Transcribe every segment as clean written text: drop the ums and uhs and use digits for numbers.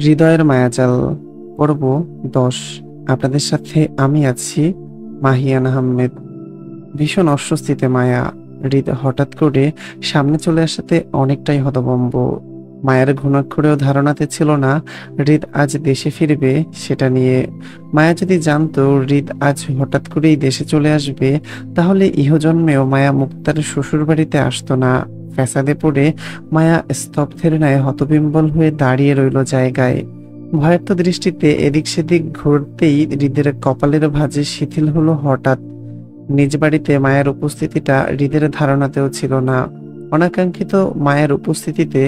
হৃদয়ের মায়াজাল পর্ব ১০। আপনাদের সাথে আমি আছি, মাহিয়ান আহমেদ। ভীষণ অস্বস্তিতে মায়া। হৃদ হঠাৎ করে সামনে চলে আসাতে অনেকটাই হতভম্ব। মায়ের ঘুণাক্ষরেও ধারণাতে ছিল না হৃদ আজ দেশে ফিরবে সেটা নিয়ে। মায়া যদি জানতো হৃদ আজ হঠাৎ করেই দেশে চলে আসবে, তাহলে ইহজন্মেও মায়া মুক্তার শ্বশুর বাড়িতে আসতো না। ফ্যাসাদে পড়ে মায়া স্তব্ধের ন্যায় হতবিম্বল হয়ে দাঁড়িয়ে রইল জায়গায়। ভয়ার্ত দৃষ্টিতে এদিক সেদিক ঘুরতেই হৃদের কপালের ভাঁজে শিথিল হলো হঠাৎ। নিজ বাড়িতে মায়ের উপস্থিতিটা হৃদের ধারণাতেও ছিল না। অনাকাঙ্ক্ষিত মায়ের উপস্থিতিতে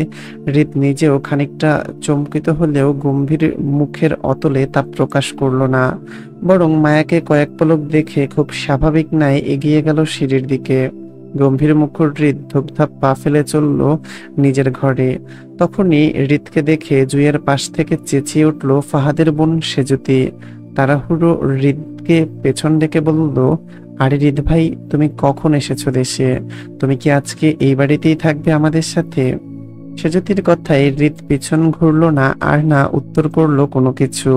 হৃদ নিজেও খানিকটা চমকিত হলেও গম্ভীর মুখের অতলে তা প্রকাশ করল না। বরং মায়াকে কয়েক পলক দেখে খুব স্বাভাবিক ন্যায় এগিয়ে গেল সিঁড়ির দিকে। গম্ভীর মুখর হৃদ ধূপধাপ পা ফেলে চলল নিজের ঘরে। তখনই হৃদকে দেখে জুইয়ের পাশ থেকে চেঁচিয়ে উঠল ফাহাদের বোন সেজুতি। তাড়াহুড়ো হৃদকে পেছন ডেকে বলল, আরে হৃদ ভাই, তুমি কখন এসেছো দেশে? তুমি কি আজকে এই বাড়িতেই থাকবে আমাদের সাথে? সেজুতির কথায় হৃদ পিছন ঘুরল না আর না উত্তর করলো কোনো কিছু।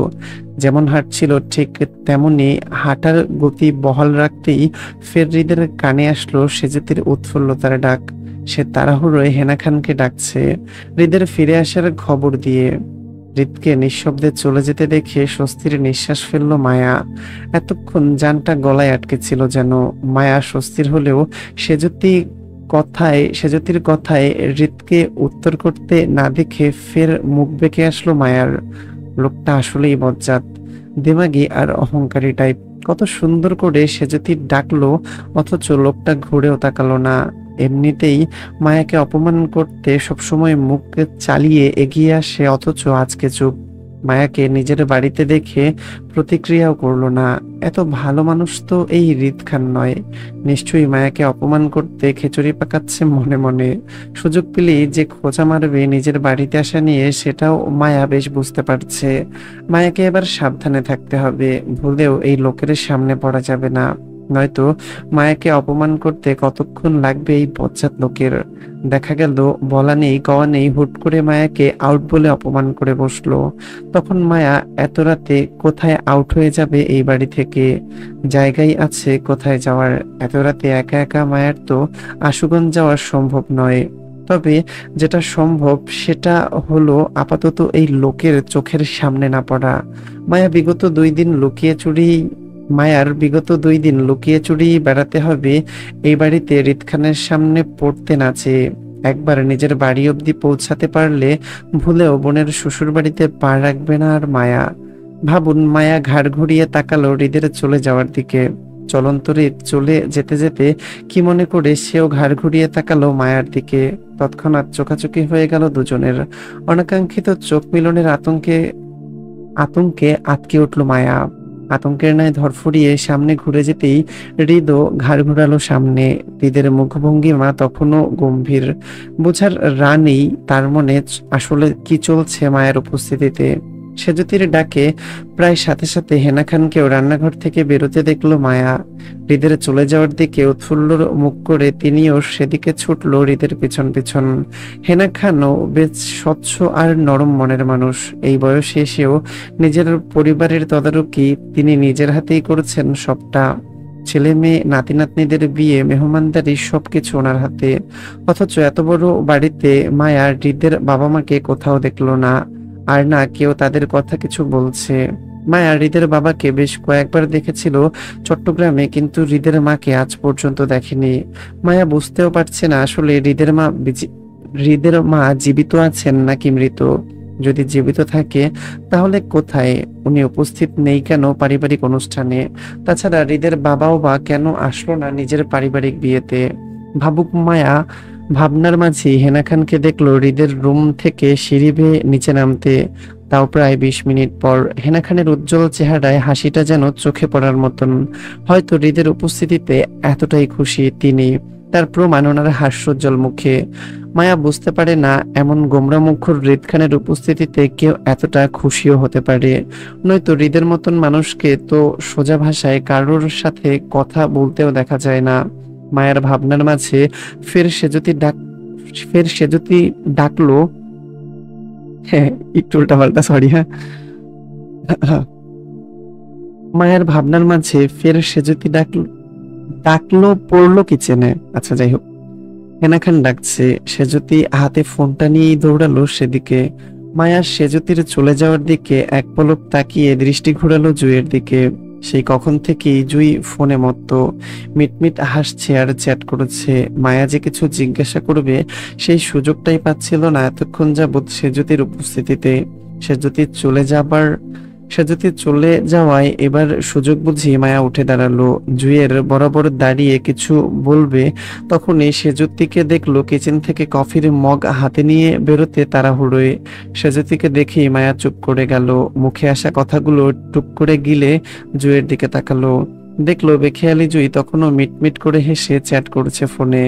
যেমন হাঁটছিল ঠিক তেমনি হাঁটার গতি বহাল রাখতেই ফের হৃদের কানে আসলো সেজুতির উৎফুল্লতার ডাক। সে তাড়াহুড়োয় হেনা খানকে ডাকছে হৃদের ফিরে আসার খবর দিয়ে। হৃদকে নিঃশব্দে চলে যেতে দেখে স্বস্তির নিঃশ্বাস ফেলল মায়া। এতক্ষণ জানটা গলায় আটকে ছিল যেন। মায়া স্বস্তির হলেও সেজুতির কথায় হৃদকে উত্তর করতে না দেখে ফের মুখ বেঁকে আসলো মায়ার। লোকটা আসলেই বজ্জাত, দিমাগী আর অহংকারী টাইপ। কত সুন্দর করে সেজুতি ডাকলো, অথচ লোকটা ঘুরেও তাকালো না। এমনিতেই মায়াকে অপমান করতে সবসময় মুখ চালিয়ে এগিয়ে আসে, অথচ আজকে চুপ। মায়াকে নিজের বাড়িতে দেখে প্রতিক্রিয়াও করলো না। এত ভালো মানুষ তো এই হৃদ খান নয়। নিশ্চয়ই মায়াকে অপমান করতে খিচুড়ি পাকাচ্ছে মনে মনে। সুযোগ পেলেই যে খোঁচা মারবে নিজের বাড়িতে আসা নিয়ে, সেটাও মায়া বেশ বুঝতে পারছে। মায়াকে এবার সাবধানে থাকতে হবে। ভুলেও এই লোকের সামনে পড়া যাবে না, নয়তো মায়াকে অপমান করতে কতক্ষণ লাগবে এই বজ্জাত লোকের। দেখা গেল বলা নেই কওয়া নেই হুট করে মায়াকে আউট বলে অপমান করে বসলো। তখন মায়া এত রাতে কোথায় আউট হয়ে যাবে এই বাড়ি থেকে? জায়গায় আছে কোথায় যাওয়ার? এত রাতে একা একা মায়ার তো আশুগঞ্জ যাওয়া সম্ভব নয়। তবে যেটা সম্ভব সেটা হলো আপাতত এই লোকের চোখের সামনে না পড়া। মায়া বিগত 2 দিন লুকিয়ে চুরি মায়ার বিগত 2 দিন লুকিয়ে চুরি বেড়াতে হবে এই বাড়িতে হৃদ খানের সামনে পড়তে না চেয়ে। একবার নিজের বাড়ি অবধি পৌঁছাতে পারলে ভুলেও বোনের শ্বশুর বাড়িতে পা রাখবে না আর মায়া। ভাবুন, মায়া ঘাড় ঘুরিয়ে তাকালো হৃদের চলে যাওয়ার দিকে। চলন্ত হৃদ চলে যেতে যেতে কি মনে করে সেও ঘাড় ঘুরিয়ে তাকালো মায়ার দিকে। তৎক্ষণাৎ চোখাচোখি হয়ে গেল দুজনের। অনাকাঙ্ক্ষিত চোখ মিলনের আতঙ্কে আতঙ্কে আটকে উঠল মায়া। আতঙ্কের ন্যায় ধরফড়িয়ে সামনে ঘুরে যেতেই হৃদও ঘাড় ঘুরালো সামনে। হৃদের মুখভঙ্গিমা তখনও গম্ভীর। বোঝার নেই তার মনে আসলে কি চলছে মায়ের উপস্থিতিতে। সেজুতির ডাকে প্রায় সাথে সাথে হেনা খানকেও রান্নাঘর থেকে বেরোতে দেখলো মায়া। হৃদের চলে যাওয়ার দিকে উৎফুল্ল মুখ করে তিনিও সেদিকে ছুটলো হৃদের পিছন পিছন। হেনা খানও বেশ স্বচ্ছ আর নরম মনের মানুষ। এই বয়সে এসেও নিজের পরিবারের তদারকি তিনি নিজের হাতেই করেছেন সবটা। ছেলে মেয়ে নাতি নাতনিদের বিয়ে মেহমানদারি সবকিছু ওনার হাতে। অথচ এত বড় বাড়িতে মায়া হৃদের বাবা মাকে কোথাও দেখলো না, আর না কেউ তাদের কথা কিছু বলছে। মায়া হৃদের বাবাকে বেশ কয়েকবার দেখেছিল চট্টগ্রামে, কিন্তু হৃদের মাকে আজ পর্যন্ত দেখেনি। মায়া বুঝতেও পারছে না আসলে হৃদের মা জীবিত আছেন নাকি মৃত। যদি জীবিত থাকে তাহলে কোথায়? উনি উপস্থিত নেই কেন পারিবারিক অনুষ্ঠানে? তাছাড়া হৃদের বাবাও বা কেন আসলো না নিজের পারিবারিক বিয়েতে? ভাবুক মায়া। ভাবনার মাঝে হেনা খানকে দেখলো হৃদের রুম থেকে সিঁড়ি বেয়ে নিচে নামতে। তাও প্রায় 20 মিনিট পর। হেনা খানের উজ্জ্বল চেহারায় হাসিটা যেন চোখে পড়ার মতন। হয়তো হৃদের উপস্থিতিতে এতটাই খুশি তিনি, তার প্রমাণ ওনার হাস্যোজ্জ্বল মুখে। মায়া বুঝতে পারে না এমন গোমরা মুখর হৃদ খানের উপস্থিতিতে কেউ এতটা খুশিও হতে পারে। নয়তো হৃদের মতন মানুষকে তো সোজা ভাষায় কারোর সাথে কথা বলতেও দেখা যায় না। মায়ের ভাবনার মাঝে ফের সেজুতি ডাকলো, হ্যাঁ, একটু উল্টাপাল্টা, সরি। হ্যাঁ। মায়ার ভাবনার মাঝে ফের সেজুতি ডাকলো, পড়লো কিচেনে। আচ্ছা, যাই হোক। হেনা খান ডাকছে। সেজুতি হাতে ফোনটা নিয়েই দৌড়ালো সেদিকে। মায়া সেজুতির চলে যাওয়ার দিকে এক পলক তাকিয়ে দৃষ্টি ঘোরালো জুইয়ের দিকে। সেই কখন থেকেই জুই ফোনে মত্ত, মিটমিট হাসছে আর চ্যাট করেছে। মায়া যে কিছু জিজ্ঞাসা করবে সেই সুযোগটাই পাচ্ছিল না এতক্ষণ যাবৎ সেজুতির উপস্থিতিতে। সে যদি চলে যাওয়ায় এবার সুযোগ বুঝিয়ে মায়া উঠে দাঁড়ালো। জুইয়ের বরাবর দাঁড়িয়ে কিছু বলবে, তখনই সেজুতিকে দেখলো কিচেন থেকে কফির মগ হাতে নিয়ে বেরোতে তাড়াহুড়োয়। সেজুতিকে দেখেই মায়া চুপ করে গেল। মুখে আসা কথাগুলো টুক করে গিলে জুইয়ের দিকে তাকালো। দেখলো বেখেয়ালি জুই তখনও মিটমিট করে হেসে চ্যাট করছে ফোনে।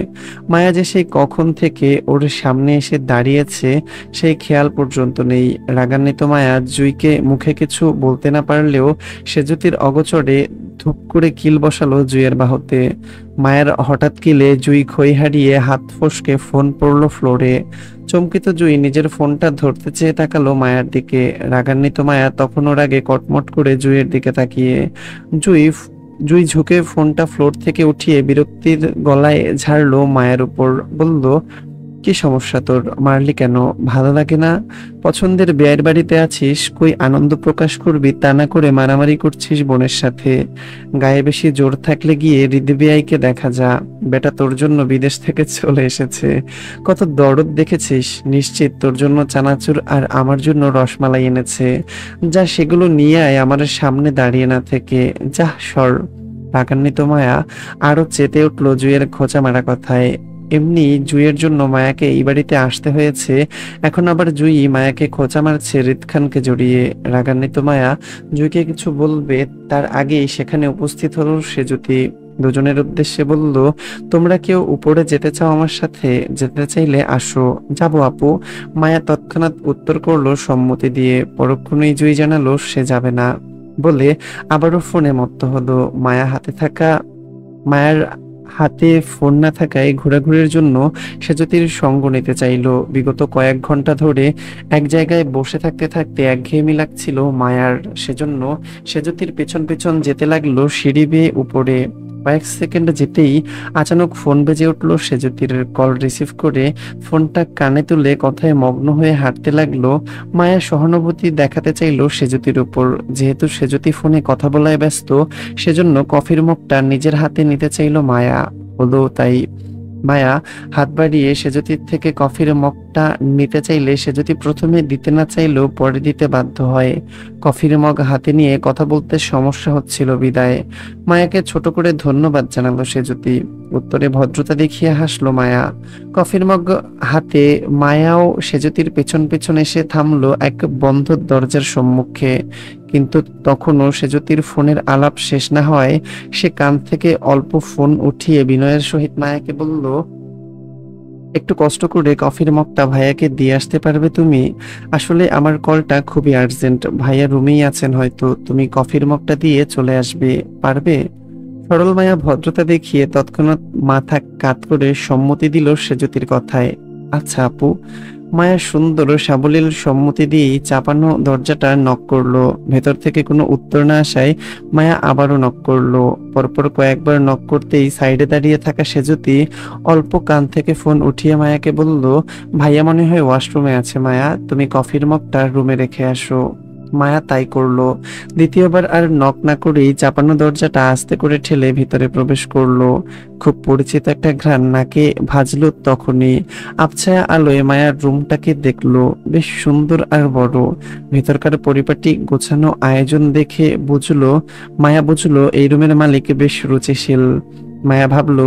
মায়া যে সেই কখন থেকে ওর সামনে এসে দাঁড়িয়েছে সেই খেয়াল পর্যন্ত নেই। রাগান্বিত মায়া জুইকে মুখে কিছু বলতে না পারলেও সেজুতির অগোচরে ধুপ করে কিল বসালো জুইয়ের বাহুতে। মায়ের হঠাৎ কিলে জুই খই হারিয়ে হাত ফসকে ফোন পড়লো ফ্লোরে। চমকিত জুই নিজের ফোনটা ধরতে চেয়ে তাকালো মায়ার দিকে। রাগান্বিত মায়া তখন ওর আগে কটমট করে জুইয়ের দিকে তাকিয়ে। জুই জুই ঝুঁকে ফোনটা ফ্লোর থেকে উঠিয়ে বিরক্তির গলায় ঝাড়লো মায়ের উপর। বলল, কি সমস্যা তোর? মারলি কেন? ভালো লাগে না? পছন্দের বিয়ের বাড়িতে আছিস, কই আনন্দ প্রকাশ করবি তা না করে মারামারি করছিস বোনের সাথে। গায়ে বেশি জোর থাকলে গিয়ে হৃদি বেয়াইকে দেখা যা। বেটা তোর জন্য বিদেশ থেকে চলে এসেছে। কত দরদ দেখেছিস। নিশ্চিত তোর জন্য চানাচুর আর আমার জন্য রসমালাই এনেছে। যা সেগুলো নিয়ে আয় আমার সামনে দাঁড়িয়ে না থেকে। যা সর। রাগান্বিত মায়া আরো চেতে উঠলো জুইয়ের খোঁচা মারা কথায়। এমনি জুইয়ের জন্য মায়াকে এই বাড়িতে আসতে হয়েছে, এখন আবার জুই মায়াকে খোঁচা মারছে হৃদ খানকে জড়িয়ে। রাগান্বিত মায়া জুইকে কিছু বলবে তার আগেই সেখানে উপস্থিত হলো সেজুতি। দুজনের উদ্দেশ্যে বলল, তোমরা কেউ উপরে যেতে চাও আমার সাথে? যেতে চাইলে আসো। যাবো আপু। মায়া তৎক্ষণাৎ উত্তর করলো সম্মতি দিয়ে। পরক্ষণেই জুই জানালো সে যাবে না বলে আবারও ফোনে মত্ত হলো। মায়ার হাতে ফোন না থাকায় ঘোরাঘুরির জন্য সেজুতির সঙ্গ নিতে চাইলো। বিগত কয়েক ঘন্টা ধরে এক জায়গায় বসে থাকতে থাকতে একঘেয়েমি লাগছিল মায়ার। সেজন্য সেজুতির পেছন পেছন যেতে লাগলো সিঁড়ি বেয়ে উপরে। কয়েক সেকেন্ড যেতেই আচানক ফোন বেজে উঠলো সেজুতির। কল রিসিভ করে ফোনটা কানে তুলে কথায় মগ্ন হয়ে হাঁটতে লাগলো। মায়া সহানুভূতি দেখাতে চাইলো সেজুতির উপর। যেহেতু সেজুতি ফোনে কথা বলায় ব্যস্ত, সেজন্য কফির মগটা নিজের হাতে নিতে চাইলো মায়া। হলো তাই। মায়া হাত বাড়িয়ে সেজুতির থেকে কফির মগটা নিতে চাইলে সেজুতি প্রথমে দিতে না চাইলেও পরে দিতে বাধ্য হয়। কফির মগ হাতে নিয়ে কথা বলতে সমস্যা হচ্ছিল বিদায়। মায়াকে ছোট করে ধন্যবাদ জানালো সেজুতি। উত্তরে ভদ্রতা দেখিয়ে হাসলো মায়া। কফির মগ হাতে মায়াও সেজুতির পেছন পেছন এসে থামলো এক বন্ধ দরজার সম্মুখে। কিন্তু তখনও সেজুতির ফোনের আলাপ শেষ না হওয়ায় সে কান থেকে অল্প ফোন উঠিয়ে বিনয়ের সহিত মায়াকে বলল, একটু কষ্ট করে কফির মগটা ভাইয়াকে দিয়ে আসতে পারবে তুমি? আসলে আমার কলটা খুবই আর্জেন্ট। ভাইয়া রুমেই আছেন হয়তো, তুমি কফির মগটা দিয়ে চলে আসবে, পারবে? সরল মায়া ভদ্রতা দেখিয়ে তৎক্ষণাৎ মাথা কাত করে সম্মতি দিল সেজুতির কথায়। আচ্ছা আপু। মায়া সুন্দর ও সাবলীল সম্মতি দিয়েই চাপানো দরজাটা নক করলো। ভেতর থেকে কোনো উত্তর না আসায় মায়া আবারও নক করলো। পরপর কয়েকবার নক করতেই সাইডে দাঁড়িয়ে থাকা সেজুতি অল্প কান থেকে ফোন উঠিয়ে মায়াকে বলল, ভাইয়া মনে হয় ওয়াশরুমে আছে মায়া, তুমি কফির মগটা রুমে রেখে আসো। মায়া তাই করলো। দ্বিতীয়বার আর নক না করেই চাপানো দরজাটা আস্তে করে ঠেলে ভিতরে প্রবেশ করলো। খুব পরিচিত একটা ঘ্রাণ নাকে ভাজলো তখনই। আবছায়া আলোয় মায়ার রুমটাকে দেখলো। বেশ সুন্দর আর বড়। ভেতরকার পরিপাটি গোছানো আয়োজন দেখে মায়া বুঝলো এই রুমের মালিক বেশ রুচিশীল। মায়া ভাবলো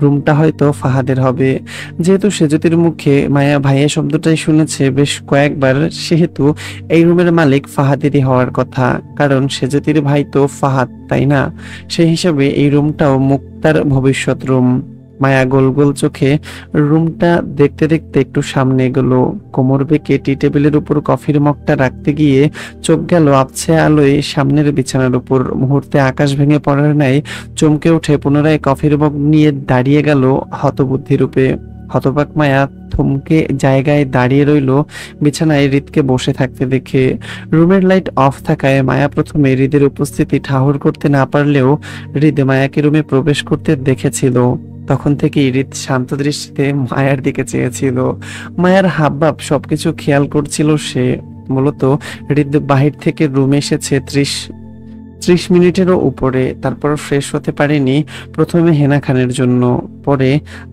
রুমটা হয়তো ফাহাদের হবে। যেহেতু সেজুতির মুখে মায়া ভাইয়া শব্দটাই শুনেছে বেশ কয়েকবার, সেহেতু এই রুমের মালিক ফাহাদেরই হওয়ার কথা। কারণ সেজুতির ভাই তো ফাহাদ, তাই না? সেই হিসাবে এই রুমটাও মুক্তার ভবিষ্যৎ রুম। মায়া গোল গোল চোখে রুমটা দেখতে দেখতে একটু সামনে এগোলো। কোমর বেঁকে টি টেবিলের উপর কফির মগটা রাখতে গিয়ে চোখ গেল আবছে আলোয় সামনের বিছানার উপর। মুহূর্তে আকাশ ভেঙে পড়ার ন্যায় চমকে উঠে পুনরায় কফির মগ নিয়ে দাঁড়িয়ে গেল হতবুদ্ধি রূপে। হতবাক মায়া থমকে জায়গায় দাঁড়িয়ে রইল, বিছানায় হৃদকে বসে থাকতে দেখে। রুমের লাইট অফ থাকায় মায়া প্রথমে হৃদের উপস্থিতি ঠাহর করতে না পারলেও হৃদ মায়াকে রুমে প্রবেশ করতে দেখেছিল। তখন থেকেই হৃদ শান্ত দৃষ্টিতে মায়ার দিকে চেয়েছিল। মায়ার হাবভাব সবকিছু খেয়াল করছিল সে। মূলত হৃদ বাহির থেকে রুমে এসেছে 30 মিনিটেরও উপরে, তারপর ফ্রেশ হতে পারেনি। প্রথমে হেনা খানের জন্য, পরে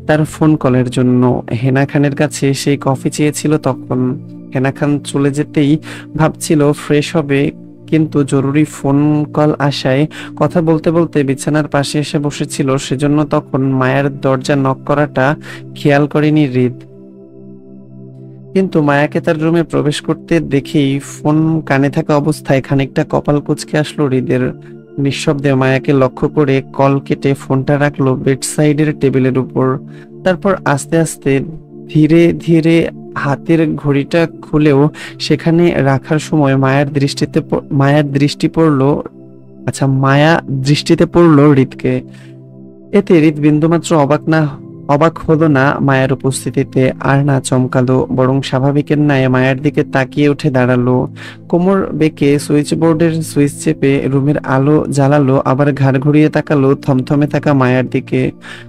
তার ফোন কলের জন্য। হেনা খানের কাছে সেই কফি চেয়েছিল তখন। হেনা খান চলে যেতেই ভাবছিল ফ্রেশ হবে, কিন্তু জরুরি ফোন কল আসায় কথা বলতে বলতে বিছানার পাশে এসে বসেছিল, সেজন্য তখন মায়ের দরজা নক করাটা খেয়াল করেনি হৃদ। কিন্তু মায়াকে তার রুমে প্রবেশ করতে দেখেই ফোন কানে থাকা অবস্থায় খানিকটা কপাল কুঁচকে আসলো হৃদের। নিঃশব্দে মায়াকে লক্ষ্য করে কল কেটে ফোনটা রাখলো বেড সাইডের টেবিলের উপর। তারপর আস্তে আস্তে ধীরে ধীরে হাতের ঘড়িটা খুলেও সেখানে রাখার সময় মায়ার দৃষ্টিতে পড়লো হৃদকে। এতে হৃদ বিন্দুমাত্র অবাক হলো না মায়ের উপস্থিতিতে, আর না চমকালো, বরং স্বাভাবিকের ন্যায় মায়ের দিকে তাকিয়ে উঠে দাঁড়ালো। কোমর বেঁকে সুইচ বোর্ডের সুইচ চেপে রুমের আলো জ্বালালো, আবার ঘাড় ঘুরিয়ে তাকালো থমথমে থাকা মায়ের দিকে।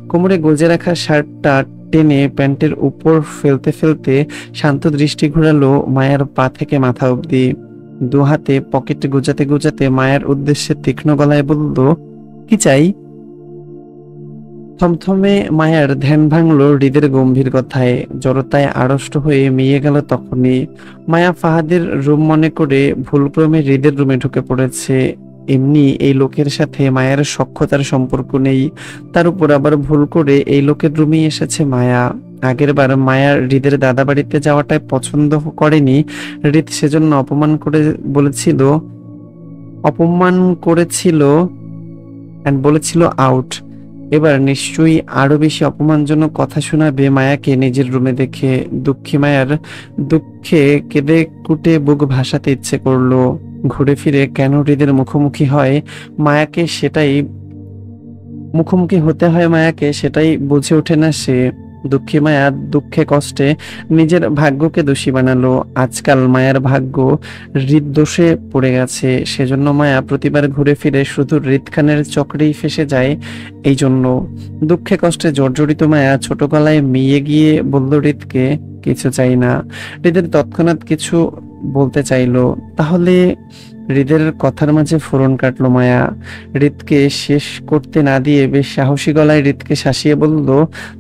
কোমরে গুজে রাখা শার্টটা টেনে প্যান্টের উপর ফেলতে ফেলতে শান্ত দৃষ্টি ঘোরালো মায়ের পা থেকে মাথা অবধি। দু হাতে পকেটে গুজাতে গুজাতে মায়ের উদ্দেশ্যে তীক্ষ্ণ গলায় বলল, কি চাই? থমথমে মায়ার ধ্যান ভাঙলো হৃদের গম্ভীর কথায়। জড়তায় আড়ষ্ট হয়ে মিয়ে গেল তখনই। মায়া ফাহাদের রুম মনে করে ভুলক্রমে হৃদের রুমে ঢুকে পড়েছে। এমনি এই লোকের সাথে মায়ের সখ্যতার সম্পর্ক নেই, তার উপর আবার ভুল করে এই লোকের রুমেই এসেছে মায়া। আগের বার মায়ার হৃদের দাদা বাড়িতে যাওয়াটাই পছন্দ করেনি হৃদ, সেজন্য অপমান করেছিল এন্ড বলেছিল আউট। এবার নিশ্চয়ই আরো বেশি অপমানজনক কথা শোনাবে মায়াকে নিজের রুমে দেখে। দুঃখে কেঁদে কুটে বুক ভাসাতে ইচ্ছে করলো। ঘুরে ফিরে কেন হৃদের মুখোমুখি হতে হয় মায়াকে, সেটাই বুঝে ওঠে না সে। দুঃখী মায়া দুঃখে কষ্টে নিজের ভাগ্যকে দোষী বানালো। আজকাল মায়ার ভাগ্য হৃদ দোষে পড়ে গেছে, সেজন্য মায়া প্রতিবার ঘুরে ফিরে শুধু হৃদ খানের চক্রেই ফেসে যায়। এই জন্য দুঃখে কষ্টে জর্জরিত মায়া ছোট গলায় মিয়ে গিয়ে বলল হৃদকে, কিছু চাই না। হৃদের তৎক্ষণাৎ কিছু বলতে চাইলো, তাহলে হৃদের কথার মাঝে ফোরন কাটলো মায়া। হৃদকে শেষ করতে না দিয়ে বেশ সাহসী গলায় হৃদকে শাসিয়ে বলল,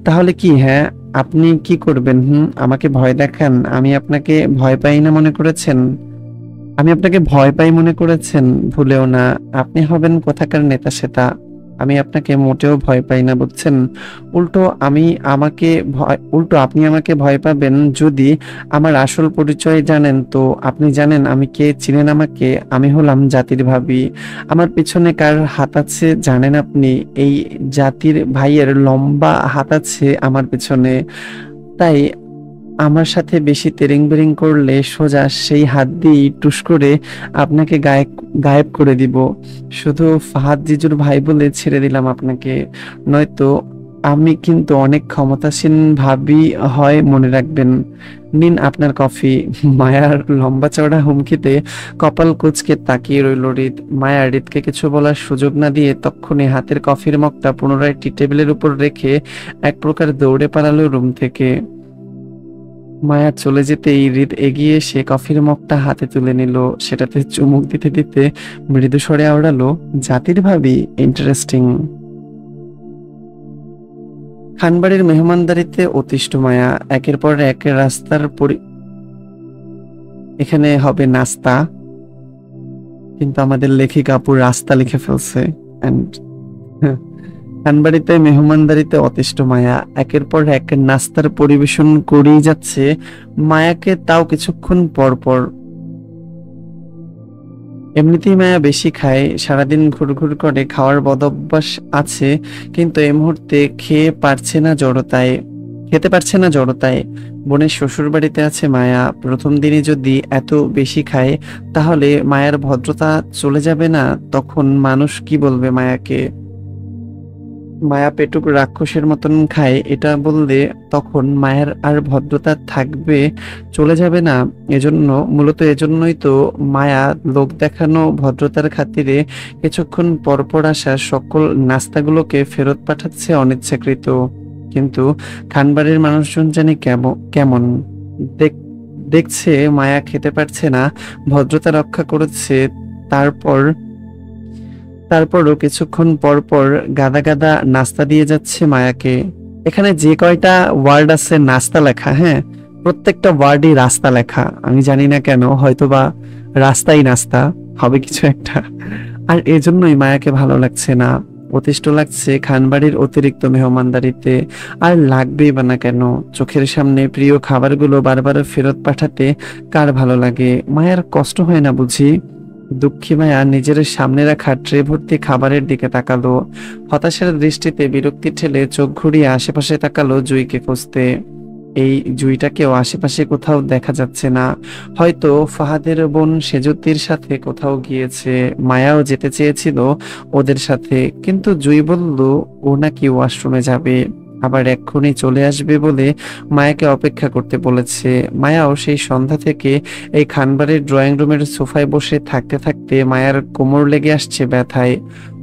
তাহলে কি? হ্যাঁ, আপনি কি করবেন? আমাকে ভয় দেখান? আমি আপনাকে ভয় পাই মনে করেছেন? ভুলেও না। আপনি হবেন কোথাকার নেতা সেতা। আমি আপনাকে মোটেও ভয় পাই না, বুঝছেন? উল্টো আপনি আমাকে ভয় পাবেন যদি আমার আসল পরিচয় জানেন। তো আপনি জানেন আমি কে? চিনেন আমাকে? আমি হলাম জাতির ভাবি। আমার পিছনে কার হাত আছে জানেন আপনি? এই জাতির ভাইয়ের লম্বা হাত আছে আমার পিছনে। তাই আমার সাথে বেশি তেরিং বেরিং করলে সোজা সেই হাত দিয়েই টুস করে আপনাকে গায়েব করে দিব। শুধু ফাহাদ জিজুর ভাই বলে ছেড়ে দিলাম আপনাকে, নয়তো আমি কিন্তু অনেক ক্ষমতাসীন ভাবি হয়, মনে রাখবেন। নিন আপনার কফি। মায়ার লম্বা চওড়া হুমকিতে কপাল কুঁচকে তাকিয়ে রইল হৃদ। মায়া হৃদকে কিছু বলার সুযোগ না দিয়ে তক্ষুনি হাতের কফির মগটা পুনরায় টি টেবিলের উপর রেখে এক প্রকার দৌড়ে পালালো রুম থেকে। মায়া চলে যেতেই হৃদ এগিয়ে এসে কফির মগটা হাতে তুলে নিল। সেটাতে চুমুক দিতে দিতে মৃদু স্বরে আওড়ালো, জাতির ভাবি, ইন্টারেস্টিং। খানবাড়ির মেহমানদারিতে অতিষ্ঠ মায়া একের পর এক এখানে হবে নাস্তা, কিন্তু আমাদের লেখিকা আপু রাস্তা লিখে ফেলছে। খানবাড়িতে মেহমানদারিতে অতিষ্ঠ মায়া একের পর এক নাস্তার পরিবেশন করেই যাচ্ছে মায়াকে, তাও কিছুক্ষণ পর পর। এমনিতেই মায়া বেশি খায়, সারাদিন ঘুরঘুর করে, খাওয়ার বদঅভ্যাস আছে, কিন্তু এই মুহূর্তে খেতে পারছে না জড়তায়। বোনের শ্বশুর বাড়িতে আছে মায়া। প্রথম দিনে যদি এত বেশি খায় তাহলে মায়ের ভদ্রতা চলে যাবে না? তখন মানুষ কি বলবে মায়াকে? মায়া পেটুক রাক্ষসের মতন খায় এটা বললে তখন মায়ের আর ভদ্রতা থাকবে, চলে যাবে না। মূলত এজন্যই তো মায়া লোক দেখানো ভদ্রতার খাতিরে কিছুক্ষণ পর পর আসা সকল নাস্তাগুলোকে ফেরত পাঠাচ্ছে অনিচ্ছাকৃত। কিন্তু খানবাড়ির মানুষজন জানি কেমন দেখছে মায়া খেতে পারছে না, ভদ্রতা রক্ষা করেছে, তারপর তারপরও কিছুক্ষণ পর পর গাদা গাদা নাস্তা দিয়ে যাচ্ছে মায়াকে। এখানে যে কয়টা ওয়ার্ড আছে নাস্তা লেখা, হ্যাঁ, প্রত্যেকটা ওয়ার্ডই রাস্তা লেখা। আমি জানি না কেন, হয়তোবা রাস্তাই নাস্তা হবে কিছু একটা। আর এজন্যই মায়াকে ভালো লাগছে না, অতিষ্ঠ লাগছে খানবাড়ির অতিরিক্ত মেহমানদারিতে। আর লাগবেই বা না কেন, চোখের সামনে প্রিয় খাবারগুলো বারবার ফেরত পাঠাতে কার ভালো লাগে? মায়ের কষ্ট হয় না বুঝি? দুঃখী মায়া নিজের সামনে রাখা ট্রে ভর্তি খাবারের দিকে তাকালো, হতাশার দৃষ্টিতে বিরক্তি ঠেলে চোখ ঘুরিয়ে আশেপাশে তাকালো জুইকে খুঁজতে। এই জুইটাকেও আশেপাশে কোথাও দেখা যাচ্ছে না। হয়তো ফাহাদের বোন সেজুতির সাথে কোথাও গিয়েছে। মায়াও যেতে চেয়েছিল ওদের সাথে, কিন্তু জুই বলল ও নাকি ওয়াশরুমে যাবে, আবার এক্ষুনি চলে আসবে বলে মায়াকে অপেক্ষা করতে বলেছে। মায়াও সেই সন্ধ্যা থেকে এই খানবাড়ির ড্রয়িং রুমের সোফায় বসে থাকতে থাকতে মায়ার কোমর লেগে আসছে ব্যথায়।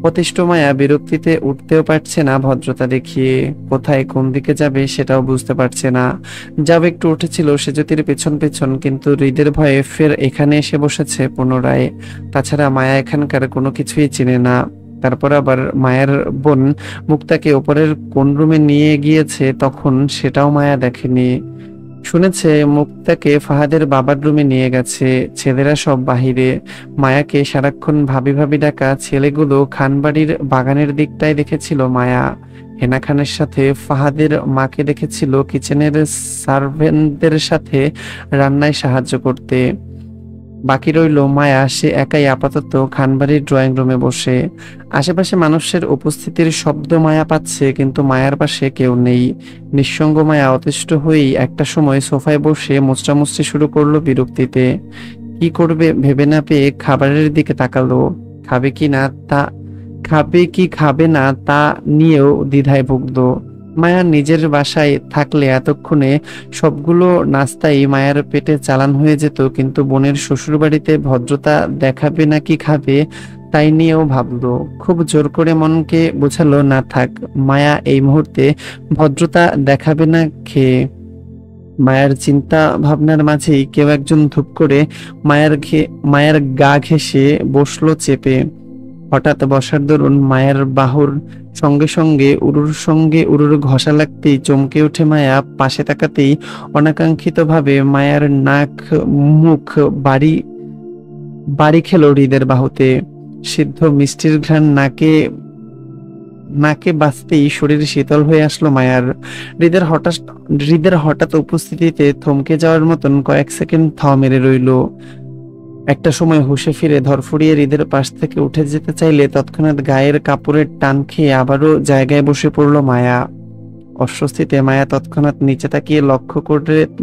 অতিষ্ঠ মায়া বিরক্তিতে উঠতেও পারছে না ভদ্রতা দেখিয়ে, কোথায় কোন দিকে যাবে সেটাও বুঝতে পারছে না। যাবে একটু উঠেছিল সেজুতির পেছন পেছন, কিন্তু হৃদের ভয়ে ফের এখানে এসে বসেছে পুনরায়। তাছাড়া মায়া এখানকার কোনো কিছুই চেনে না। তারপর আবার মায়ের বোন মুক্তাকে ওপরের কোন রুমে নিয়ে গিয়েছে তখন সেটাও মায়া দেখেনি। শুনেছে মুক্তাকে ফাহাদের বাবার রুমে নিয়ে গেছে, ছেলেরা সব বাহিরে। মায়াকে সারাক্ষণ ভাবি ভাবি ডাকা ছেলেগুলো খানবাড়ির বাগানের দিকটায় দেখেছিল মায়া। হেনা খানের সাথে ফাহাদের মাকে দেখেছিল কিচেনের সার্ভেন্টদের সাথে রান্নায় সাহায্য করতে। বাকি রইল মায়া, সে একাই আপাতত খানবাড়ির ড্রয়িং রুমে বসে। আশেপাশে মানুষের উপস্থিতির শব্দ মায়া পাচ্ছে, কিন্তু মায়ার পাশে কেউ নেই। নিঃসঙ্গ মায়া অতিষ্ঠ হয়েই একটা সময় সোফায় বসে মোচড়ামুচড়ি শুরু করলো বিরক্তিতে। কি করবে ভেবে না পেয়ে খাবারের দিকে তাকালো। খাবে কি না তা খাবে কি খাবে না তা নিয়েও দ্বিধায় ভুগলো। মায়া নিজের বাসায় থাকলে এতক্ষণে সবগুলো নাস্তাই মায়ের পেটে চালান হয়ে যেত, কিন্তু বোনের শ্বশুর বাড়িতে ভদ্রতা দেখাবে নাকি খাবে তাই নিয়েও ভাবলো। খুব জোর করে মনকে বোঝালো না থাক, মায়া এই মুহূর্তে ভদ্রতা দেখাবে না খেয়ে। মায়ের চিন্তা ভাবনার মাঝেই কেউ একজন ধূপ করে মায়ের গা ঘেঁষে বসলো চেপে। হঠাৎ বসার দরুন মায়ের বাহুর সঙ্গে উরুর ঘষা লাগতেই চমকে উঠে মায়া। পাশে তাকাতেই অনাকাঙ্ক্ষিতভাবে মায়ের নাক মুখ বাড়ি বাড়ি খেলো হৃদের বাহুতে। সিদ্ধ মিষ্টির ঘ্রাণ নাকে নাকে বাজতেই শরীর শীতল হয়ে আসলো মায়ার। হৃদের হঠাৎ উপস্থিতিতে থমকে যাওয়ার মতন কয়েক সেকেন্ড থ মেরে রইল। একটা সময় হুঁশে ফিরে ধরফড়িয়ে হৃদের পাশ থেকে উঠে যেতে চাইলে তৎক্ষণাৎ গায়ের কাপড়ের টান খেয়ে আবারও জায়গায় বসে পড়ল মায়া। অস্বস্তিতে মায়া তৎক্ষণাৎ নিচে তাকিয়ে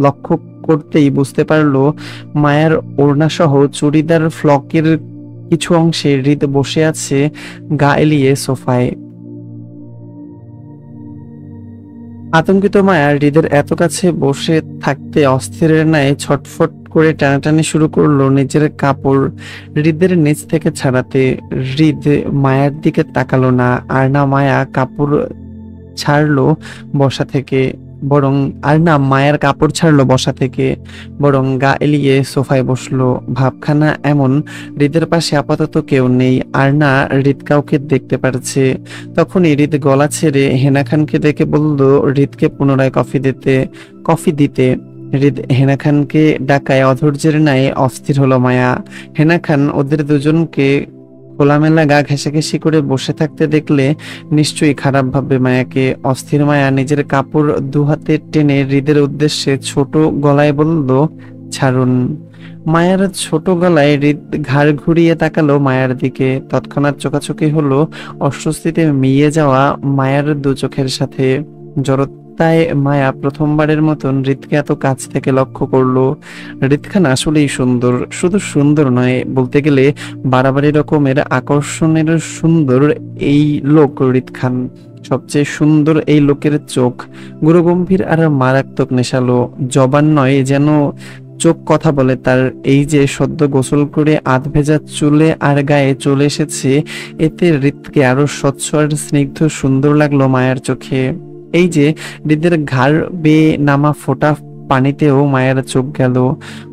লক্ষ্য করতেই বুঝতে পারলো মায়ার ওড়না সহ চুড়িদার ফ্লকের কিছু অংশে হৃদ বসে আছে গা এলিয়ে সোফায়। আতঙ্কিত মায়া হৃদের এত কাছে বসে থাকতে অস্থিরের ন্যায় ছটফট করে টানাটানি শুরু করলো নিজের কাপড় হৃদের নিচ থেকে ছাড়াতে। হৃদ মায়ার দিকে তাকালো না, আর না মায়া কাপড় ছাড়লো বসা থেকে বরং মায়ের কাপড় ছাড়লো বসা থেকে, বরং গা এলিয়ে সোফায় বসলো। ভাবখানা এমন, হৃদের পাশে আপাতত কেউ নেই, আর না হৃদ কাউকে দেখতে পারছে। তখনই হৃদ গলা ছেড়ে হেনা খানকে ডেকে বলল হৃদকে পুনরায় কফি দিতে। হৃদ হেনা খানকে ডাকায় অধৈর্যের ন্যায় অস্থির হলো মায়া। হেনা খান ওদের দুজনকে খোলামেলা গা ঘেঁষাঘেঁষি করে বসে থাকতে দেখলে নিশ্চয়ই খারাপ ভাববে মায়াকে। অস্থির মায়া নিজের কাপড় দুহাতে টেনে হৃদের উদ্দেশ্যে ছোট গলায় বলল ছাড়ুন। মায়ার ছোট গলায় হৃদ ঘাড় ঘুরিয়ে তাকালো মায়ার দিকে। তৎক্ষণাৎ চোখাচোখি হলো অস্বস্তিতে মিয়ে যাওয়া মায়ার দু চোখের সাথে। জড়তায় মায়া প্রথমবারের মতন হৃদকে এত কাছ থেকে লক্ষ্য করলো। হৃদ খান আসলেই সুন্দর, শুধু সুন্দর নয়, বলতে গেলে বাড়াবাড়ি রকমের আকর্ষণের সুন্দর এই লোক হৃদ খান। সবচেয়ে সুন্দর এই লোকের চোখ গুরুগম্ভীর আর মারাত্মক নেশালো, জবান নয় যেন চোখ কথা বলে তার। এই যে সদ্য গোসল করে আধ ভেজা চুলে আর গায়ে চলে এসেছে, এতে হৃদকে আরো স্বচ্ছ আর স্নিগ্ধ সুন্দর লাগলো মায়ার চোখে। এই যে হৃদের ঘাড় বেয়ে নামা ফোঁটা পানিতেও মায়ের চোখ গেল।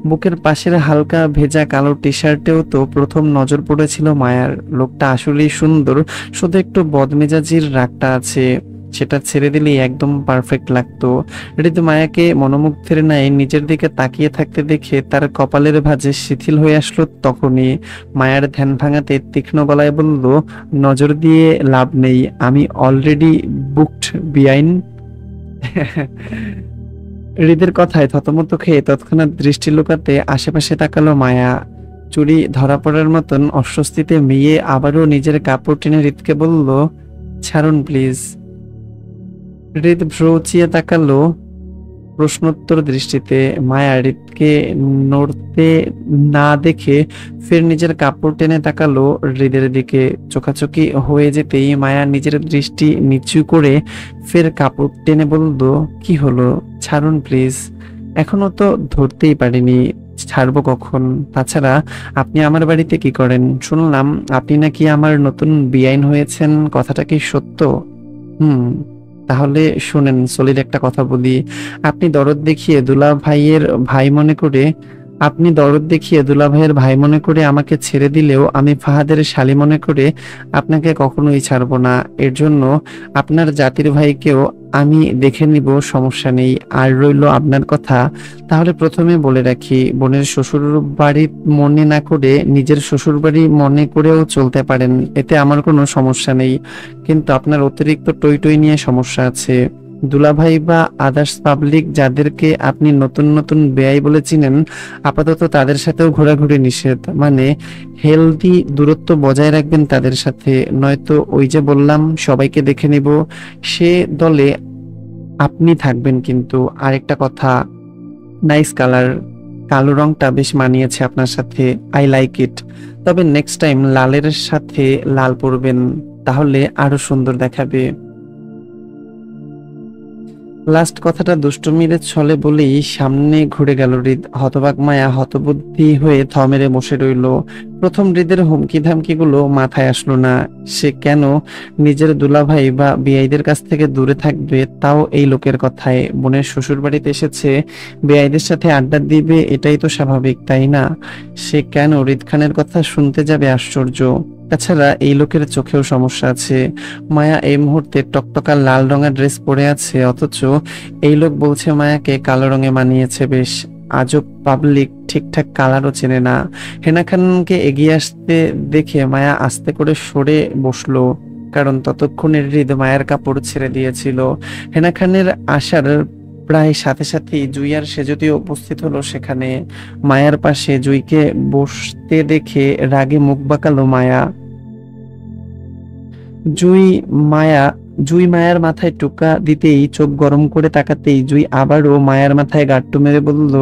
বুকের পাশের হালকা ভেজা কালো টি শার্টেও তো প্রথম নজর পড়েছিল মায়ার। লোকটা আসলেই সুন্দর, শুধু একটু বদমেজাজির রাগটা আছে, সেটা ছেড়ে দিলেই একদম পারফেক্ট লাগতো। হৃদ মায়াকে মনোমুগ্ধের ন্যায় নিজের দিকে তাকিয়ে থাকতে দেখে তার কপালের ভাঁজে শিথিল হয়ে আসলো। তখনই মায়ার ধ্যান ভাঙাতে তীক্ষ্ণ গলায় বলল, নজর দিয়ে লাভ নেই, আমি অলরেডি বুকড বিআইন। হৃদের কথায় থতমত খেয়ে তৎক্ষণাৎ দৃষ্টি লুকাতে আশেপাশে তাকালো মায়া। চুরি ধরা পড়ার মতন অস্বস্তিতে মিয়ে আবারও নিজের কাপড় টেনে হৃদকে বলল, ছাড়ুন প্লিজ। হৃদ ভ্রু উঁচিয়ে তাকালো প্রশ্নোত্তর দৃষ্টিতে। মায়া হৃদকে নড়তে না দেখে ফের নিজের কাপড় টেনে তাকালো হৃদের দিকে। চোখাচোখি হয়ে যেতেই মায়া নিজের দৃষ্টি নিচু করে ফের কাপড় টেনে বলল, কি হলো, ছাড়ুন প্লিজ। এখনো তো ধরতেই পারিনি, ছাড়বো কখন? তাছাড়া আপনি আমার বাড়িতে কি করেন? শুনলাম আপনি নাকি আমার নতুন বেআইন হয়েছেন, কথাটা কি সত্য? হুম, তাহলে শুনেন, সলিড একটা কথা বলি। আপনি দরদ দেখিয়ে দুলা ভাইয়ের ভাই মনে করে আপনি দরদ দেখিয়ে দুলা ভাইয়ের ভাই মনে করে আমাকে ছেড়ে দিলেও আমি ফাহাদের শালি মনে করে আপনাকে কখনোই ছাড়বো না। এর জন্য আপনার জাতির ভাইকেও আমি দেখে নিব, সমস্যা নেই। আর রইলো আপনার কথা, তাহলে প্রথমে বলে রাখি, বোনের শ্বশুর বাড়ি মনে না করে নিজের শ্বশুর বাড়ি মনে করেও চলতে পারেন, এতে আমার কোনো সমস্যা নেই। কিন্তু আপনার অতিরিক্ত টই টই নিয়ে সমস্যা আছে। দুলাভাই বা আদার্স পাবলিক যাদেরকে আপনি নতুন নতুন বেয়াই বলে চিনেন, আপাতত তাদের সাথেও ঘোরাঘুরি নিষেধ। মানে হেলদি দূরত্ব বজায় রাখবেন তাদের সাথে, নয়তো ওই যে বললাম সবাইকে দেখে নিব, সে দলে আপনি থাকবেন। কিন্তু আরেকটা কথা, নাইস কালার, কালো রংটা বেশ মানিয়েছে আপনার সাথে, আই লাইক ইট। তবে নেক্সট টাইম লালের সাথে লাল পরবেন, তাহলে আরো সুন্দর দেখাবে। লাস্ট কথাটা দুষ্টুমির ছলে বলেই সামনে ঘুরে গেল হৃদ। হতবাক মায়া হতবুদ্ধি হয়ে থ মেরে বসে রইল। প্রথম হৃদের হুমকি ধামকিগুলো মাথায় আসলো না। সে কেন নিজের দুলাভাই বা বিআইদের কাছ থেকে দূরে থাকবে, তাও এই লোকের কথায়। বোনের শ্বশুর বাড়িতে এসেছে, বিআইদের সাথে আড্ডা দিবে, এটাই তো স্বাভাবিক, তাই না? সে কেন হৃদ খানের কথা শুনতে যাবে? আশ্চর্য। তাছাড়া এই লোকের চোখেও সমস্যা আছে। মায়া এই মুহূর্তে টকটকা লাল রঙের ড্রেস পরে আছে, অথচ এই লোক বলছে মায়াকে কালো রঙে মানিয়েছে বেশ। আজব পাবলিক ঠিকঠাক কালারও চেনে না। হেনা খানকে এগিয়ে আসতে দেখে মায়া আস্তে করে সরে বসলো, কারণ ততক্ষণে হৃদ মায়ের কাপড় ছেড়ে দিয়েছিল। হেনা খানের আসার প্রায় সাথে সাথেই জুই আর সেজদিও উপস্থিত হলো সেখানে। মায়ার পাশে জুইকে বসতে দেখে রাগে মুখ বাঁকালো মায়া। জুই জুই মায়ার মাথায় টোকা দিতেই, চোখ গরম করে তাকাতেই জুই আবারও মায়ার মাথায় গাঁট্টু মেরে বলল,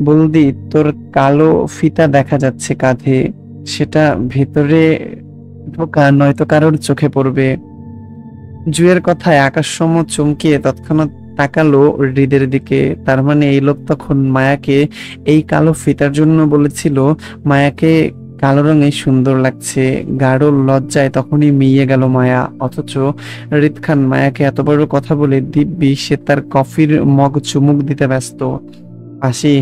বলদি তোর কালো ফিতা দেখা যাচ্ছে কাঁধে, সেটা ভেতরে ঢোকা, নয়তো কারোর চোখে পড়বে। জুয়ের কথায় আকাশসম চমকিয়ে তৎক্ষণাৎ তাকালো হৃদের দিকে। তার মানে এই লোক তখন মায়াকে এই কালো ফিতার জন্য বলেছিল মায়াকে কালো রঙে সুন্দর লাগছে। গাঢ় লজ্জায় তখনই মিইয়ে গেল মায়া। অথচ হৃদ খান মায়াকে এত বড় কথা বলে দিব্যি সে তার কফির মগ চুমুক দিতে ব্যস্ত। পাশেই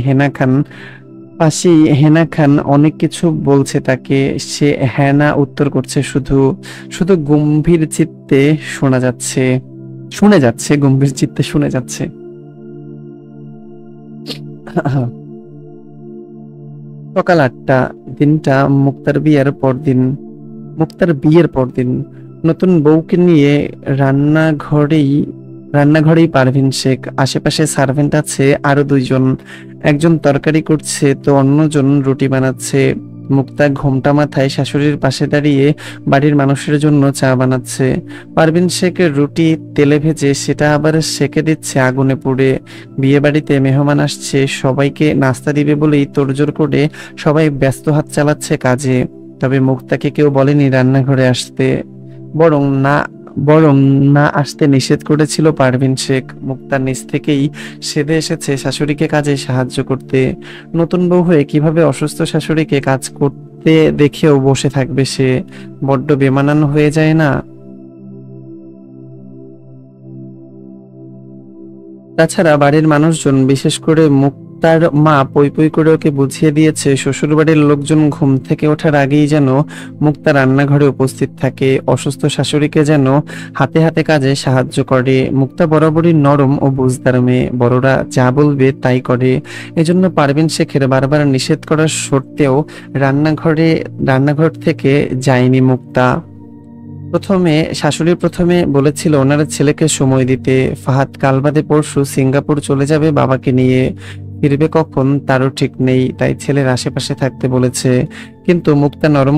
হেনা খান অনেক কিছু বলছে তাকে, সে হ্যাঁ না উত্তর করছে, শুধু শুধু গম্ভীর চিত্তে শুনে যাচ্ছে গম্ভীর চিত্তে শুনে যাচ্ছে। সকাল 8টা, দিনটা মুক্তার বিয়ের পরদিন। নতুন বউকে নিয়ে রান্নাঘরেই পারভিন শেখ। আশেপাশে সার্ভেন্ট আছে আরো 2জন, একজন তরকারি করছে তো অন্যজন রুটি বানাচ্ছে। মুক্তা ঘোমটা মাথায় শাশুড়ির পাশে দাঁড়িয়ে বাড়ির মানুষের জন্য চা বানাচ্ছে। পারভিন শেখের রুটি তেলে ভেজে সেটা আবার সেকে দিচ্ছে আগুনে পুড়ে। বিয়ে বাড়িতে মেহমান আসছে, সবাইকে নাস্তা দিবে বলেই তোড়জোড় করে সবাই ব্যস্ত হাত চালাচ্ছে কাজে। তবে মুক্তাকে কেউ বলেনি রান্নাঘরে আসতে, বরং না বরং না আসতে নিষেধ করেছিল পারভিন শেখ। মুক্তার নিজ থেকেই সেদে এসেছে শাশুড়িকে কাজে সাহায্য করতে। নতুন বউ হয়ে কিভাবে অসুস্থ শাশুড়িকে কাজ করতে দেখেও বসে থাকবে সে? বড্ড বেমানান হয়ে যায় না? তাছাড়া বাড়ির মানুষজন, বিশেষ করে মুক্তার মা, পই পই করে ওকে বুঝিয়ে দিয়েছে শ্বশুরবাড়ির লোকজন ঘুম থেকে ওঠার আগেই যেন মুক্তা রান্নাঘরে উপস্থিত থাকে, অসুস্থ শাশুড়িকে যেন হাতে হাতে কাজে সাহায্য করে। মুক্তা বরাবরই নরম ও বুঝদার মেয়ে, বড়রা যা বলবে তাই করে। এজন্য পারভিন শেখের বারবার নিষেধ করার সত্ত্বেও রান্নাঘর থেকে যায়নি মুক্তা। শাশুড়ি প্রথমে বলেছিল ওনার ছেলেকে সময় দিতে। ফাহাদ কাল বাদে পরশু সিঙ্গাপুর চলে যাবে বাবাকে নিয়ে, ফিরবে কখন তারও ঠিক নেই, তাই ছেলের আশেপাশে থাকতে বলেছে। কিন্তু মুক্তা নরম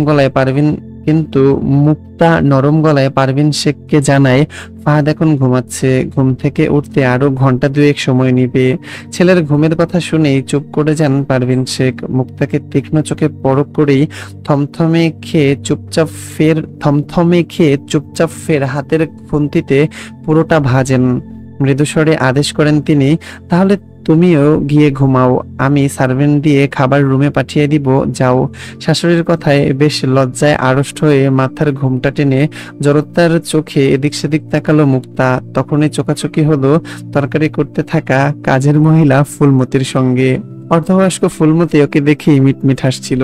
গলায় পারভিন শেখকে জানায় ফাহাদ এখন ঘুমাচ্ছে, ঘুম থেকে উঠতে আরো ঘন্টা দুয়েক সময় নিবে। ছেলের ঘুমের কথা শুনেই চুপ করে যান পারভিন শেখ। মুক্তাকে তীক্ষ্ণ চোখে পরখ করেই থমথমে খেয়ে চুপচাপ ফের হাতের খুন্তিতে পুরোটা ভাজেন। মৃদুস্বরে আদেশ করেন তিনি, তাহলে তুমিও গিয়ে ঘুমাও, আমি সার্ভেন্ট দিয়ে খাবার রুমে পাঠিয়ে দিব, যাও। শাশুড়ির কথায় বেশ লজ্জায় আড়ষ্ট হয়ে মাথার ঘোমটা টেনে জড়তার চোখে এদিক সেদিক তাকালো মুক্তা। তখনই চোখাচোখি হলো তরকারি করতে থাকা কাজের মহিলা ফুলমতির সঙ্গে। অর্ধবয়স্ক ফুলমতি ওকে দেখেই মিটমিট হাসছিল।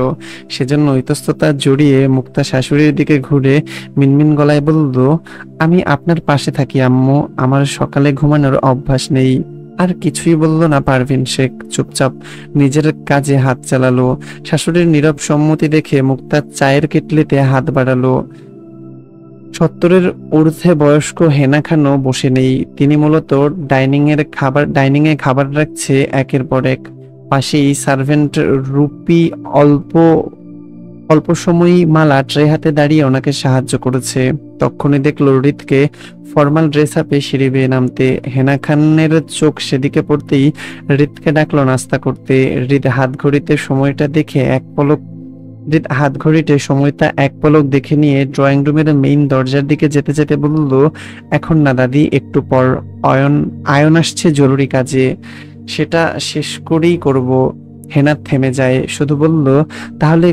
সেজন্য ইতস্ততা জড়িয়ে মুক্তা শাশুড়ির দিকে ঘুরে মিনমিন গলায় বলল, আমি আপনার পাশে থাকি আম্মু, আমার সকালে ঘুমানোর অভ্যাস নেই। আর কিছুই বলল না পারভিন শেখ, চুপচাপ নিজের কাজে হাত চালালো। শাশুড়ির নীরব সম্মতি দেখে মুক্তা চায়ের কেটলিতে হাত বাড়ালো। 70-এর ঊর্ধ্বে বয়স্ক হেনা খানও বসে নেই। তিনি মূলত ডাইনিং এ খাবার রাখছে একের পর এক। পাশেই সার্ভেন্ট রূপী অল্প অল্প সময়ই মালা ট্রে হাতে দাঁড়িয়ে ওনাকে সাহায্য করেছে। তখনই দেখলো হৃদকে ফর্মাল ড্রেস আপে সিঁড়ি বেয়ে নামতে। হেনা খানের চোখ সেদিকে পড়তেই হৃদকে ডাকলো নাস্তা করতে। হৃদ হাত ঘড়িতে সময়টা এক পলক দেখে নিয়ে ড্রয়িং রুমের মেইন দরজার দিকে যেতে যেতে বলল, এখন না দাদি, একটু পর। আয়ন আসছে জরুরি কাজে, সেটা শেষ করেই করব। হেনা থেমে যায়, শুধু বলল, তাহলে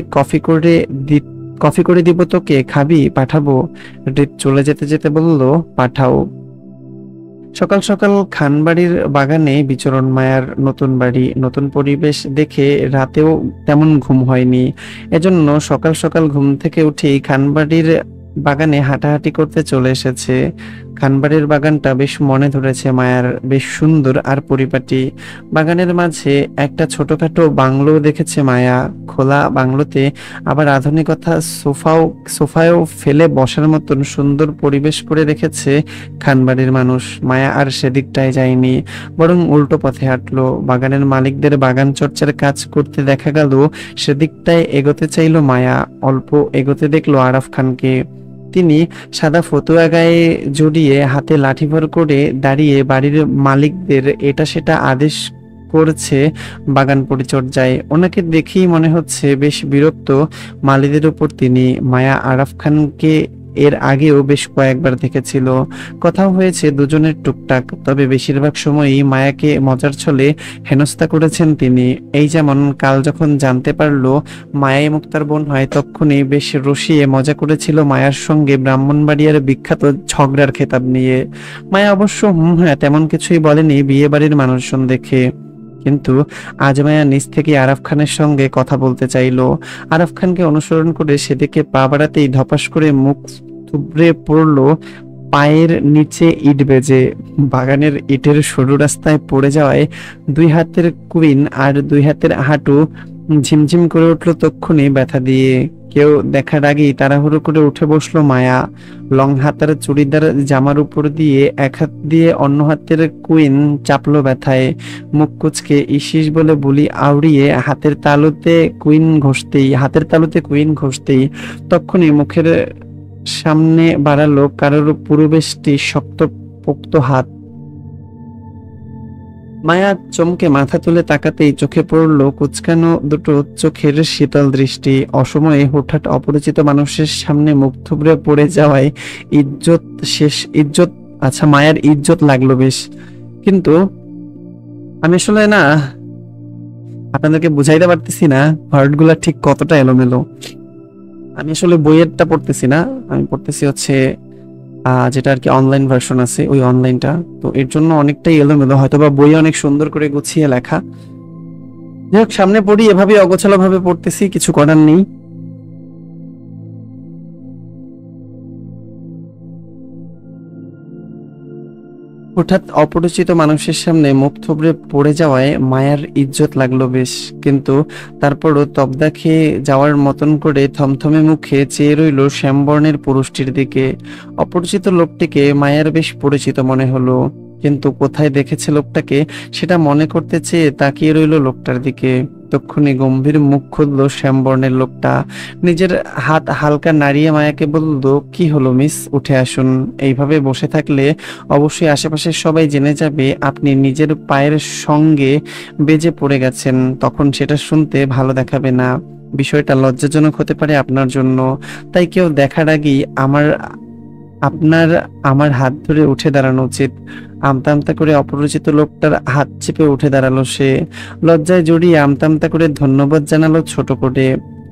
কফি করে দিব তোকে, খাবি? পাঠাবো? হৃদ চলে যেতে যেতে বলল, পাঠাও। সকাল সকাল খানবাড়ির বাগানে বিচরণ মায়ার। নতুন বাড়ি, নতুন পরিবেশ দেখে রাতেও তেমন ঘুম হয়নি। এজন্য সকাল সকাল ঘুম থেকে উঠেই খানবাড়ির বাগানে হাঁটাহাঁটি করতে চলে এসেছে। খানবাড়ির বাগানটা বেশ মনে ধরেছে মায়ার, বেশ সুন্দর আর পরিপাটি। বাগানের মাঝে একটা ছোটখাটো বাংলো দেখেছে মায়া। খোলা বাংলোতে আবার আধুনিকতা সোফায়ও ফেলে বসার মতন সুন্দর পরিবেশ করে রেখেছে খানবাড়ির মানুষ। মায়া আর সেদিকটায় যায়নি, বরং উল্টো পথে হাঁটলো। বাগানের মালিকদের বাগান চর্চার কাজ করতে দেখা গেল, সেদিকটায় এগোতে চাইলো মায়া। অল্প এগোতে দেখলো আরাফ খানকে। তিনি সাদা ফতুয়া গায়ে জড়িয়ে হাতে লাঠিভর করে দাঁড়িয়ে বাড়ির মালিকদের এটা সেটা আদেশ করছে বাগান পরিচর্যায়। ওনাকে দেখেই মনে হচ্ছে বেশ বিরক্ত মালিদের উপর তিনি। মায়া আরাফ খানকে এর আগেও বেশ কয়েকবার দেখেছিল, কথাও হয়েছে দুজনের টুকটাক। তবে বেশিরভাগ সময়ই মায়াকে মজার ছলে হেনস্থা করেছেন তিনি। এই যেমন কাল যখন জানতে পারলো মায়াই মুক্তার বোন হয়, তখনই বেশ রসিয়ে মজা করেছিল মায়ার সঙ্গে ব্রাহ্মণবাড়িয়ার বিখ্যাত ঝগড়ার খেতাব নিয়ে। মায়া অবশ্য হ্যাঁ তেমন কিছুই বলেনি বিয়ে বাড়ির মানুষজন দেখে। কিন্তু আজ মায়া নিজ থেকে আরাফ খানের সঙ্গে কথা বলতে চাইলো। আরাফ খানকে অনুসরণ করে সেদিকে পা বাড়াতেই ধপাস করে মুখ থুবড়ে পড়লো পায়ের নিচে ইট বেজে। বাগানের ইটের সরু রাস্তায় পড়ে যাওয়ায় দুই হাতের কুইন আর দুই হাতের হাঁটু ঝিমঝিম করে উঠলো তক্ষুনি ব্যথা দিয়ে। কেউ দেখার আগেই তাড়াহুড়ো করে উঠে বসলো মায়া। লং হাতার চুড়িদার জামার উপর দিয়ে এক হাত দিয়ে অন্য হাতের কুইন চাপলো ব্যথায়। মুখ কুচকে ইসিস বলে বুলি আউড়িয়ে হাতের তালুতে কুইন ঘষতেই তখনই মুখের সামনে বাড়ালো কারোর পুরুবেশটি শক্ত পোক্ত হাত। মায়া চমকে মাথা তুলে তাকাতেই চোখে পড়ল কুচকানো দুটো চোখের শীতল দৃষ্টি। অসময়ে হঠাৎ অপরিচিত মানুষের সামনে মুখ থুবড়ে পড়ে যাওয়ায় ইজ্জত ইজ্জত, আচ্ছা মায়ার ইজ্জত লাগলো বেশ, কিন্তু আমি আসলে না আপনাদেরকে বুঝাইতে পারতেছি না ওয়ার্ডগুলা ঠিক কতটা এলোমেলো। আমি আসলে বইয়েরটা পড়তেছি না, আমি পড়তেছি হচ্ছে যেটা আর কি অনলাইন ভার্সন আছে ওই অনলাইনটা, তো এর জন্য অনেকটাই এলোমেলো, হয়তো বা বই অনেক সুন্দর করে গুছিয়ে লেখা। যাই হোক, সামনে পড়ি, এভাবে অগোছালো ভাবে পড়তেছি, কিছু করার নেই। হঠাৎ অপরিচিত মানুষের সামনে মুখ থুবড়ে পড়ে যাওয়ায় মায়ার ইজ্জত লাগলো বেশ, কিন্তু তারপরও তবদা খেয়ে যাওয়ার মতন করে থমথমে মুখে চেয়ে রইল শ্যামবর্ণের পুরুষটির দিকে। অপরিচিত লোকটিকে মায়ার বেশ পরিচিত মনে হলো, কিন্তু কোথায় দেখেছে লোকটাকে সেটা মনে করতে চেয়ে তাকিয়ে রইল লোকটার দিকে। তক্ষুনি গম্ভীর মুখ খুলল শ্যামবর্ণের লোকটা, নিজের হাত হালকা নাড়িয়ে মায়াকে বলল, কি হলো মিস, উঠে আসুন। এইভাবে বসে থাকলে অবশ্যই আশেপাশের সবাই জেনে যাবে আপনি নিজের পায়ের সঙ্গে বেজে পড়ে গেছেন, তখন সেটা শুনতে ভালো দেখাবে না। বিষয়টা লজ্জাজনক হতে পারে আপনার জন্য, তাই কেউ দেখার আগেই আপনার আমার হাত ধরে উঠে দাঁড়ানো উচিত। আমতা আমতা করে অপরিচিত লোকটার হাত চেপে উঠে দাঁড়ালো সে, লজ্জায় জড়িয়ে আমতা আমতা করে ধন্যবাদ জানালো ছোট করে।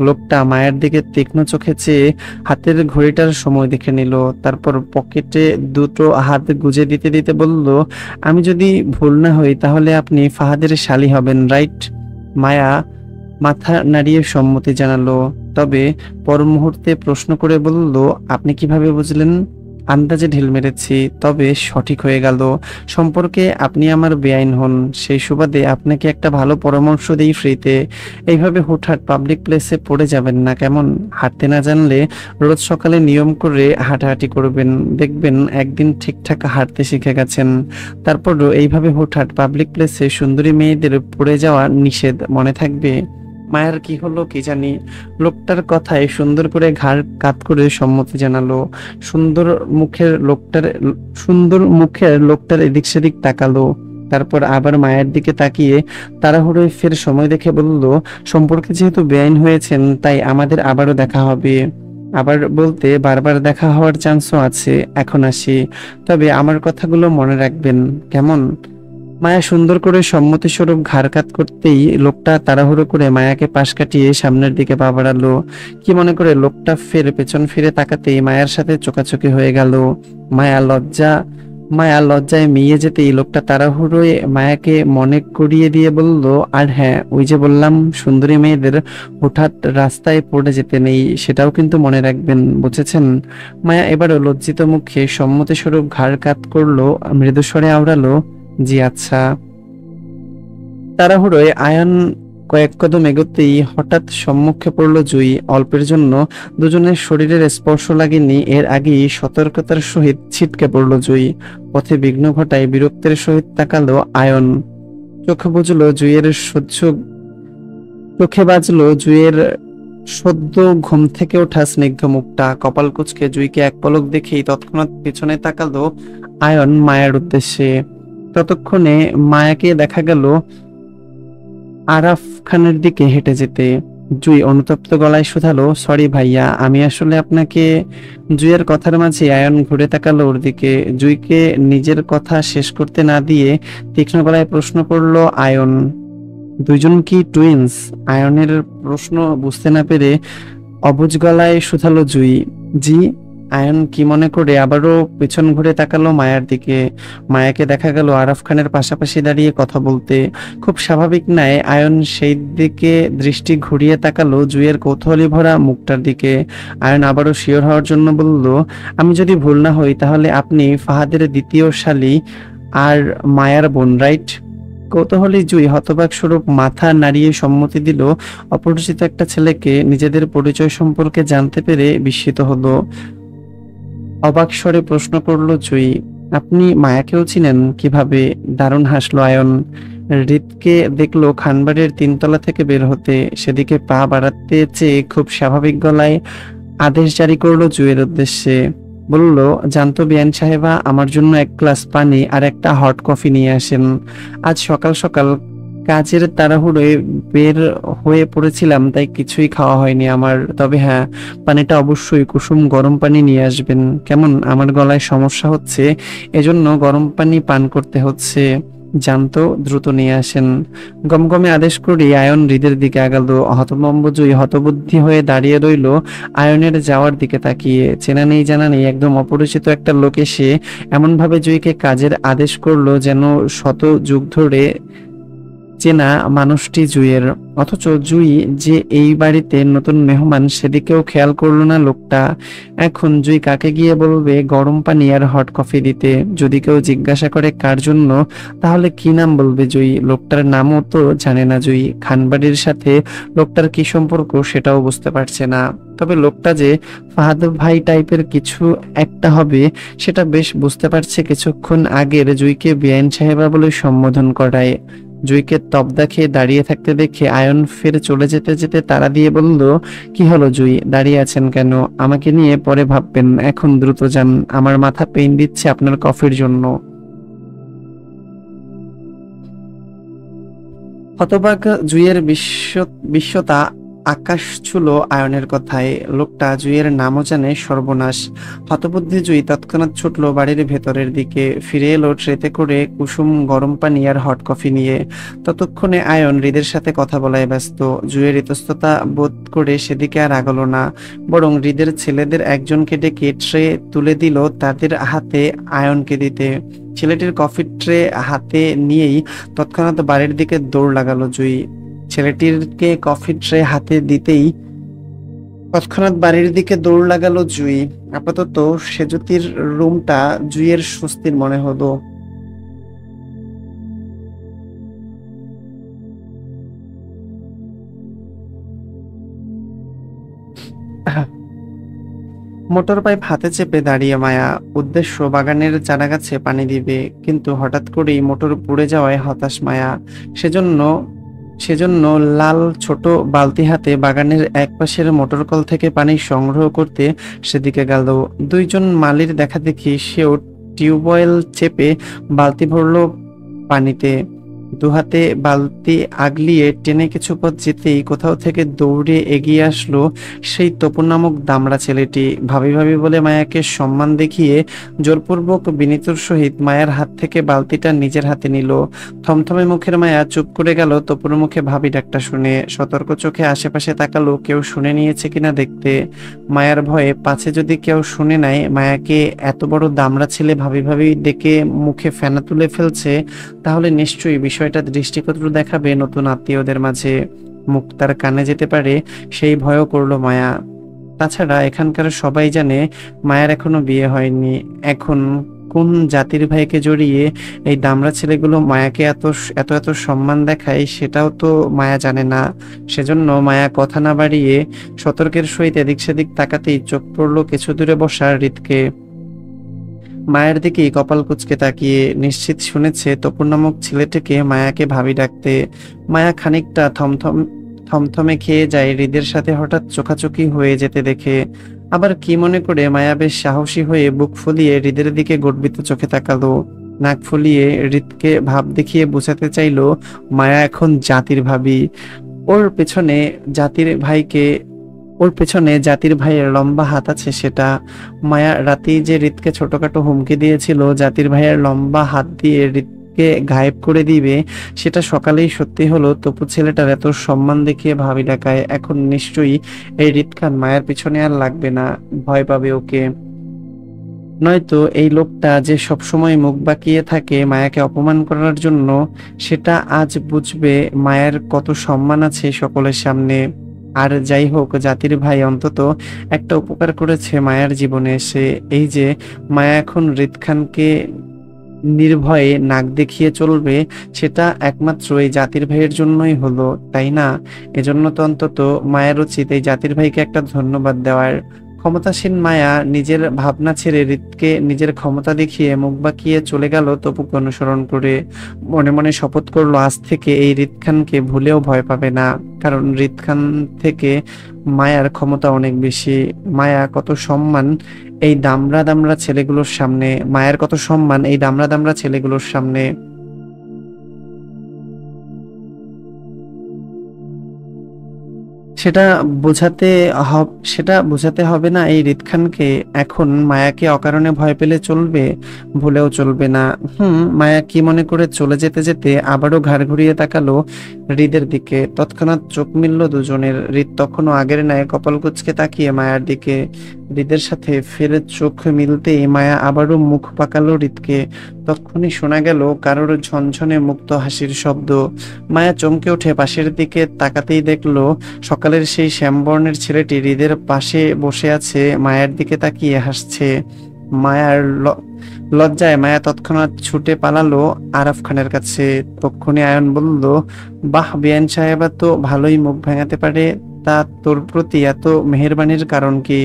লোকটা মায়ের দিকে তীক্ষ্ণ চোখে চেয়ে হাতের ঘড়িটার সময় দেখে নিল, তারপর পকেটে দুটো হাত গুজে দিতে দিতে বলল, আমি যদি ভুল না হই তাহলে আপনি ফাহাদের শালী হবেন, রাইট? মায়া মাথা নাড়িয়ে সম্মতি জানালো, তবে পর মুহূর্তে প্রশ্ন করে বলল, আপনি কিভাবে বুঝলেন? আন্দাজে ঢিল মেরেছি, তবে সঠিক হয়ে গেল। সম্পর্কে আপনি আমার বেআইন হন, সেই সুবাদে আপনাকে একটা ভালো পরামর্শ দিই ফ্রিতে। এইভাবে হুটহাট পাবলিক প্লেসে পড়ে যাবেন না কেমন? হাঁটতে না জানলে রোজ সকালে নিয়ম করে হাঁটাহাঁটি করবেন, দেখবেন একদিন ঠিকঠাক হাঁটতে শিখে গেছেন। তারপরও এইভাবে হুটহাট পাবলিক প্লেসে সুন্দরী মেয়েদের পড়ে যাওয়া নিষেধ, মনে থাকবে। মায়ের কি হলো কি জানি, লোকটার কথায় সুন্দর করে ঘাড় কাত করে সম্মতি জানালো। সুন্দর মুখের লোকটার এদিক সেদিক তাকালো, তারপর আবার মায়ের দিকে তাকিয়ে তাড়াহুড়োয় ফের সময় দেখে বলল, সম্পর্কে যেহেতু বেআইন হয়েছেন তাই আমাদের আবারও দেখা হবে। আবার বলতে বারবার দেখা হওয়ার চান্সও আছে। এখন আসি, তবে আমার কথাগুলো মনে রাখবেন কেমন? মায়া সুন্দর করে সম্মতিস্বরূপ ঘাড় কাত করতেই লোকটা তাড়াহুড়ো করে মায়াকে পাশ কাটিয়ে সামনের দিকে পা বাড়ালো। কি মনে করে লোকটা ফের পেছন ফিরে তাকাতেই মায়ার সাথে চোকাচোকি হয়ে গেল। মায়া লজ্জায় মিয়ে যেতেই লোকটা তাড়াহুড়োয় মায়াকে মনে করিয়ে দিয়ে বলল, আর হ্যাঁ, ওই যে বললাম সুন্দরী মেয়েদের হঠাৎ রাস্তায় পড়ে যেতে নেই, সেটাও কিন্তু মনে রাখবেন, বুঝেছেন? মায়া এবারও লজ্জিত মুখে সম্মতিস্বরূপ ঘাড় কাত করলো, মৃদুস্বরে আওড়ালো, জি আচ্ছা। তাড়াহুড়োয় আয়ান কয়েক কদম এগোতেই হঠাৎ সম্মুখে পড়ল জুই। অল্পের জন্য দুজনের শরীরের স্পর্শ লাগেনি, এর আগেই সতর্কতার সহিত ছিটকে পড়ল জুই। পথে বিঘ্ন ঘটায় বিরক্তের সহিত তাকালো আয়ন। চোখে বাজলো জুইয়ের সদ্য ঘুম থেকে ওঠা স্নিগ্ধ মুখটা। কপাল কুঁচকে জুইকে এক পলক দেখেই তৎক্ষণাৎ পিছনে তাকালো আয়ন মায়ের উদ্দেশ্যে। ততক্ষণে মায়াকে দেখা গেল আরাফ খানের দিকে হেঁটে যেতে। জুই অনুতপ্ত গলায় শুধালো, সরি ভাইয়া, আমি আসলে আপনাকে। জুইয়ের কথার মাঝে আয়ন ঘুরে তাকালো ওর দিকে। জুইকে নিজের কথা শেষ করতে না দিয়ে তীক্ষ্ণ গলায় প্রশ্ন করলো আয়ন, দুইজন কি টুইন্স? আয়নের প্রশ্ন বুঝতে না পেরে অবুঝ গলায় শুধালো জুই, জি। আয়ন কি মনে করে আবারও পেছন ঘুরে তাকালো মায়ার দিকে। মায়াকে দেখা গেল আরাফ খানের পাশাপাশি দাঁড়িয়ে কথা বলতে। খুব স্বাভাবিক নয় আয়ন সেই দিকে দৃষ্টি ঘুরিয়ে তাকালো জুইয়ের কৌতূহলী ভরা মুখটার দিকে। আয়ন আবারও শিওর হওয়ার জন্য বলল, আমি যদি ভুল না হই তাহলে আপনি ফাহাদের দ্বিতীয় শালী আর মায়ার বোন, রাইট? কৌতূহলী জুই হতবাক স্বরূপ মাথা নাড়িয়ে সম্মতি দিল। অপরিচিত একটা ছেলেকে নিজেদের পরিচয় সম্পর্কে জানতে পেরে বিস্মিত হলো। অবাক স্বরে প্রশ্ন করল জুই, আপনি মায়াকেও চিনেন কিভাবে? দারুণ হাসলো আয়ন। হৃদকে দেখলো খানবাড়ির 3 তলা থেকে বের হতে, সেদিকে পা বাড়াতে চেয়ে খুব স্বাভাবিক গলায় আদেশ জারি করলো জুইয়ের উদ্দেশ্যে, বলল, জানতো বিয়ান সাহেবা, আমার জন্য এক গ্লাস পানি আর একটা হট কফি নিয়ে আসেন। আজ সকাল সকাল কাজের তাড়াহুড়োয় বের হয়ে পড়েছিলাম, তাই কিছুই খাওয়া হয়নি আমার। তবে হ্যাঁ, পানিটা অবশ্যই কুসুম গরম পানি নিয়ে আসবেন। কেমন আমার গলায় সমস্যা হচ্ছে, এজন্য গরম পানি পান করতে হচ্ছে। জানতো, দ্রুত নিয়ে আসেন। গমগমে আদেশ করি আয়ন হৃদের দিকে আগালো। হতভম্ব জয়ী হতবুদ্ধি হয়ে দাঁড়িয়ে রইল আয়নের যাওয়ার দিকে তাকিয়ে। চেনা নেই জানা নেই একদম অপরিচিত একটা লোক এসে এমনভাবে জয়ীকে কাজের আদেশ করলো যেন শত যুগ ধরে চেনা মানুষটি জুঁইয়ের। অথচ জুঁই যে এই বাড়িতে নতুন মেহমান সেদিকেও খেয়াল করলো না লোকটা। এখন জুঁই কাকে গিয়ে বলবে গরম পানি আর হট কফি দিতে? যদি কেউ জিজ্ঞাসা করে কার জন্য, তাহলে কি নাম বলবে জুঁই? লোকটার নামও তো জানে না জুঁই। খানবাড়ির সাথে লোকটার কি সম্পর্ক সেটাও বুঝতে পারছে না। তবে লোকটা যে ফাহাদ ভাই টাইপের কিছু একটা হবে সেটা বেশ বুঝতে পারছে কিছুক্ষণ আগের জুঁইকে বেআইন সাহেবা বলে সম্বোধন করায়। জুঁইকে তবদা খেয়ে দাঁড়িয়ে থাকতে দেখে আয়ন ফের চলে যেতে যেতে তাড়া দিয়ে বলল, কি হলো জুঁই, দাঁড়িয়ে আছেন কেন? আমাকে নিয়ে পরে ভাববেন, এখন দ্রুত যান। আমার মাথা পেইন দিচ্ছে আপনার কফির জন্য। হতবাক জুঁইয়ের বিশ্বতা আকাশ ছুলো আয়নের কথায়। লোকটা জুঁইয়ের নামও জানে, সর্বনাশ। হতবুদ্ধি জুঁই তৎক্ষণাৎ ছুটলো বাড়ির ভেতরের দিকে। ফিরে এলো ট্রেতে করে কুসুম গরম পানি আর হট কফি নিয়ে। ততক্ষণে আয়ন হৃদের সাথে কথা বলায় ব্যস্ত। জুঁইয়ের ইতস্ততা বোধ করে সেদিকে আর আগালো না, বরং হৃদের ছেলেদের একজনকে ডেকে ট্রে তুলে দিল তাদের হাতে আয়নকে দিতে। ছেলেটির কফির ট্রে হাতে নিয়েই তৎক্ষণাৎ বাড়ির দিকে দৌড় লাগালো জুঁই। ছেলেটিরকে কফির ট্রে হাতে দিতেই তৎক্ষণাৎ বাড়ির দিকে দৌড় লাগালো জুঁই। আপাতত সেজুতির রুমটা জুঁইয়ের স্বস্তির মনে হলো। মোটর পাইপ হাতে চেপে দাঁড়িয়ে মায়া। উদ্দেশ্য বাগানের চারাগাছে পানি দিবে, কিন্তু হঠাৎ করেই মোটর পুড়ে যাওয়ায় হতাশ মায়া। সেজন্য সেজন্য লাল ছোট বালতি হাতে বাগানের একপাশের মোটরকল থেকে পানি সংগ্রহ করতে সেদিকে গেল। দুইজন মালির দেখা দেখি সেও টিউবওয়েল চেপে বালতি ভরল পানিতে। দুহাতে বালতি আগলিয়ে টেনে কিছু পথ যেতেই কোথাও থেকে দৌড়ে এগিয়ে আসলো সেই তপন নামক দামড়া ছেলেটি। ভাবি ভাবি বলে মায়াকে সম্মান দেখিয়ে জোরপূর্বক বিনীতর সহিত মায়ের হাত থেকে বালতিটা নিজের হাতে নিল। থমথমে মুখের মায়া চুপ করে গেল তপুর মুখে ভাবি ডাকটা শুনে। সতর্ক চোখে আশেপাশে তাকালো কেউ শুনে নিয়েছে কিনা দেখতে। মায়ার ভয়ে পাছে যদি কেউ শুনে নেয় মায়াকে এত বড় দামড়া ছেলে ভাবি ভাবি ডেকে মুখে ফেনা তুলে ফেলছে, তাহলে নিশ্চয়ই বিষয়টা দৃষ্টিকটু দেখাবে নতুন আত্মীয়দের মাঝে। মুখ তার কানে যেতে পারে, সেই ভয়ও করলো মায়া। তাছাড়া এখানকার সবাই জানে মায়ের এখনো বিয়ে হয়নি। এখন কোন জাতির ভাইকে জড়িয়ে এই দামড়া ছেলেগুলো মায়াকে এত এত এত সম্মান দেখায় সেটাও তো মায়া জানে না। সেজন্য মায়া কথা না বাড়িয়ে সতর্কের সহিত এদিক সেদিক তাকাতেই চোখ পড়লো কিছু দূরে বসা হৃদকে। মায়ের দিকেই কপাল কুঁচকে তাকিয়ে নিশ্চিত শুনেছে তপুর নামক ছেলেটিকে মায়াকে ভাবি ডাকতে। মায়া খানিকটা থমথমে খেয়ে যায় হৃদের সাথে হঠাৎ চোখাচোখি হয়ে যেতে দেখে। আবার কি মনে করে মায়া বেশ সাহসী হয়ে বুক ফুলিয়ে হৃদের দিকে গর্বিত চোখে তাকালো। নাক ফুলিয়ে হৃদকে ভাব দেখিয়ে বোঝাতে চাইলো মায়া এখন জাতির ভাবি। ওর পেছনে জাতির ভাইকে ওর পেছনে জাতির ভাইয়ের লম্বা হাত আছে সেটা। মায়া রাতেই যে হৃদকে ছোটখাটো হুমকি দিয়েছিল জাতির ভাইয়ের লম্বা হাত দিয়ে হৃদকে গায়েব করে দিবে, সেটা সকালেই সত্যি হলো। তপু ছেলেটার এত সম্মান দেখিয়ে ভাবি ডাকায়। এখন নিশ্চয়ই এই হৃদ খান মায়ের পিছনে আর লাগবে না, ভয় পাবে ওকে। নয়তো এই লোকটা যে সবসময় মুখ বাঁকিয়ে থাকে মায়াকে অপমান করার জন্য, সেটা আজ বুঝবে মায়ের কত সম্মান আছে সকলের সামনে। আর যাই হোক, জাতির ভাই অন্তত একটা উপকার করেছে মায়ার জীবনে এসে। এই যে মায়া এখন হৃদ খানকে নির্ভয়ে নাক দেখিয়ে চলবে, সেটা একমাত্র এই জাতির ভাইয়ের জন্যই হলো, তাই না? এজন্য তো অন্তত মায়ের উচিত এই জাতির ভাইকে একটা ধন্যবাদ দেওয়ার। ক্ষমতাসীন মায়া নিজের ভাবনা ছেড়ে হৃদকে নিজের ক্ষমতা দেখিয়ে মুখ বাঁকিয়ে চলে গেল তপুকে অনুসরণ করে। মনে মনে শপথ করলো আজ থেকে এই হৃদ খানকে ভুলেও ভয় পাবে না, কারণ হৃদ খান থেকে মায়ার ক্ষমতা অনেক বেশি। মায়া কত সম্মান এই দামড়া দামড়া ছেলেগুলোর সামনে, মায়ের কত সম্মান এই দামড়া দামড়া ছেলেগুলোর সামনে। সেটা সেটা বোঝাতে হবে না এই হৃদ খানকে। এখন মায়াকে অকারণে ভয় পেলে চলবে, ভুলেও চলবে না। মায়া কি মনে করে চলে যেতে যেতে আবারও ঘাড় ঘুরিয়ে তাকালো হৃদের দিকে। তৎক্ষণাৎ চোখ মিলল দুজনের। হৃদ তখনও আগের ন্যায় কপাল কুঁচকে তাকিয়ে মায়ার দিকে। হৃদের সাথে ফের চোখ মিলতেই মায়া আবারও মুখ পাকালো হৃদকে। তখনই শোনা গেল কারোর ঝনঝনে মুক্ত হাসির শব্দ। মায়া চমকে উঠে পাশের দিকে তাকাতেই দেখলো সকালের সেই শ্যামবর্ণের ছেলেটি হৃদের পাশে বসে আছে, মায়ের দিকে তাকিয়ে হাসছে। মায়ার লজ্জায় মায়া তৎক্ষণাৎ ছুটে পালালো আরাফ খানের কাছে। তক্ষুনি আয়ন বলল, বাহ, বিআইন সাহেবা তো ভালোই মুখ ভাঙাতে পারে। তা তোর প্রতি এত মেহেরবানির কারণ কি?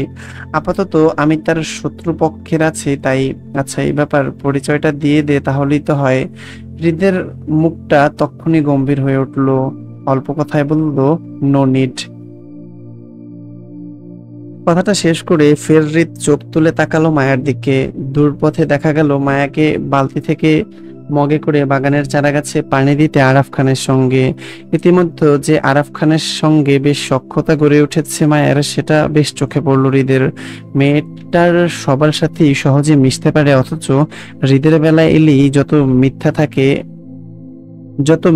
আপাতত আমি তার শত্রুপক্ষের আছি তাই। আচ্ছা, এই ব্যাপার, পরিচয়টা দিয়ে দে, তাহলেই তো হয়। হৃদের মুখটা তক্ষুনি গম্ভীর হয়ে উঠল। অল্প কথায় বলল, নো নিড। কথাটা শেষ করে ফের হৃদ চোখ তুলে তাকালো মায়ার দিকে। দূর পথে দেখা গেল মায়াকে বালতি থেকে মগে করে বাগানের চারাগাছে পানি দিতে আরাফ খানের সঙ্গে। ইতিমধ্যে যে আরাফ খানের সঙ্গে বেশ সখ্যতা গড়ে উঠেছে মায়ের, সেটা বেশ চোখে পড়ল হৃদের। মেয়েটার সবার সাথেই সহজে মিশতে পারে, অথচ হৃদের বেলায় এলেই যত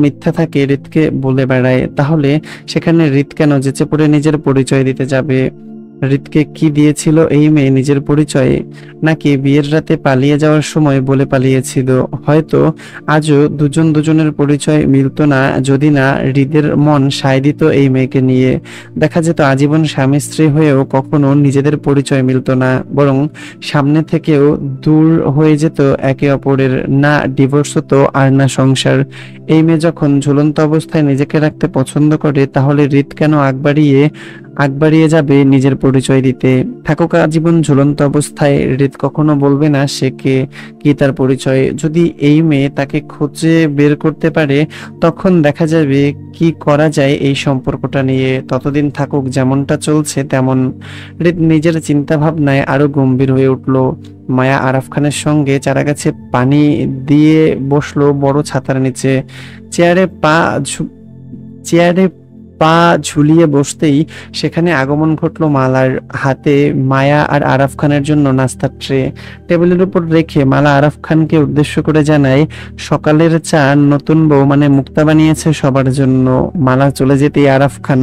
মিথ্যা থাকে হৃদকে বলে বেড়ায়। তাহলে সেখানে হৃদ কেন যেচে পড়ে নিজের পরিচয় দিতে যাবে? হৃদকে কি দিয়েছিল এই মেয়ে নিজের পরিচয়ে? নাকি বিয়ের রাতে পালিয়ে যাওয়ার সময় বলে পালিয়েছিল? হয়তো আজও দুজন দুজনের পরিচয় মিলতো না যদি না হৃদের মন সায় দিত এই মেয়েকে নিয়ে। দেখা যেত আজীবন স্বামী স্ত্রী হয়েও কখনো নিজেদের পরিচয় মিলতো না, বরং সামনে থেকেও দূর হয়ে যেত একে অপরের। না ডিভোর্স হতো আর না সংসার। এই মেয়ে যখন ঝুলন্ত অবস্থায় নিজেকে রাখতে পছন্দ করে, তাহলে হৃদ কেন আগ বাড়িয়ে যাবে নিজের পরিচয় দিতে? থাকুক আজীবন ঝুলন্ত অবস্থায়, হৃদ কখনো বলবে না সে কে, কি তার পরিচয়। যদি এই মেয়ে তাকে খুঁজে বের করতে পারে, তখন দেখা যাবে কি করা যায় এই সম্পর্কটা নিয়ে। ততদিন থাকুক যেমনটা চলছে তেমন। হৃদ নিজের চিন্তা ভাবনায় আরো গম্ভীর হয়ে উঠল। মায়া আরাফ খানের সঙ্গে চারাগাছে পানি দিয়ে বসলো বড় ছাতার নিচে। চেয়ারে পা ঝুলিয়ে বসতেই সেখানে আগমন ঘটলো মালার। হাতে মায়া আর আরাফ খানের জন্য নাস্তার ট্রে। টেবিলের উপর রেখে মালা আরাফ খানকে উদ্দেশ্য করে জানায়, সকালের চা নতুন বউ মানে মুক্তা বানিয়েছে সবার জন্য। মালা চলে যেতেই আরাফ খান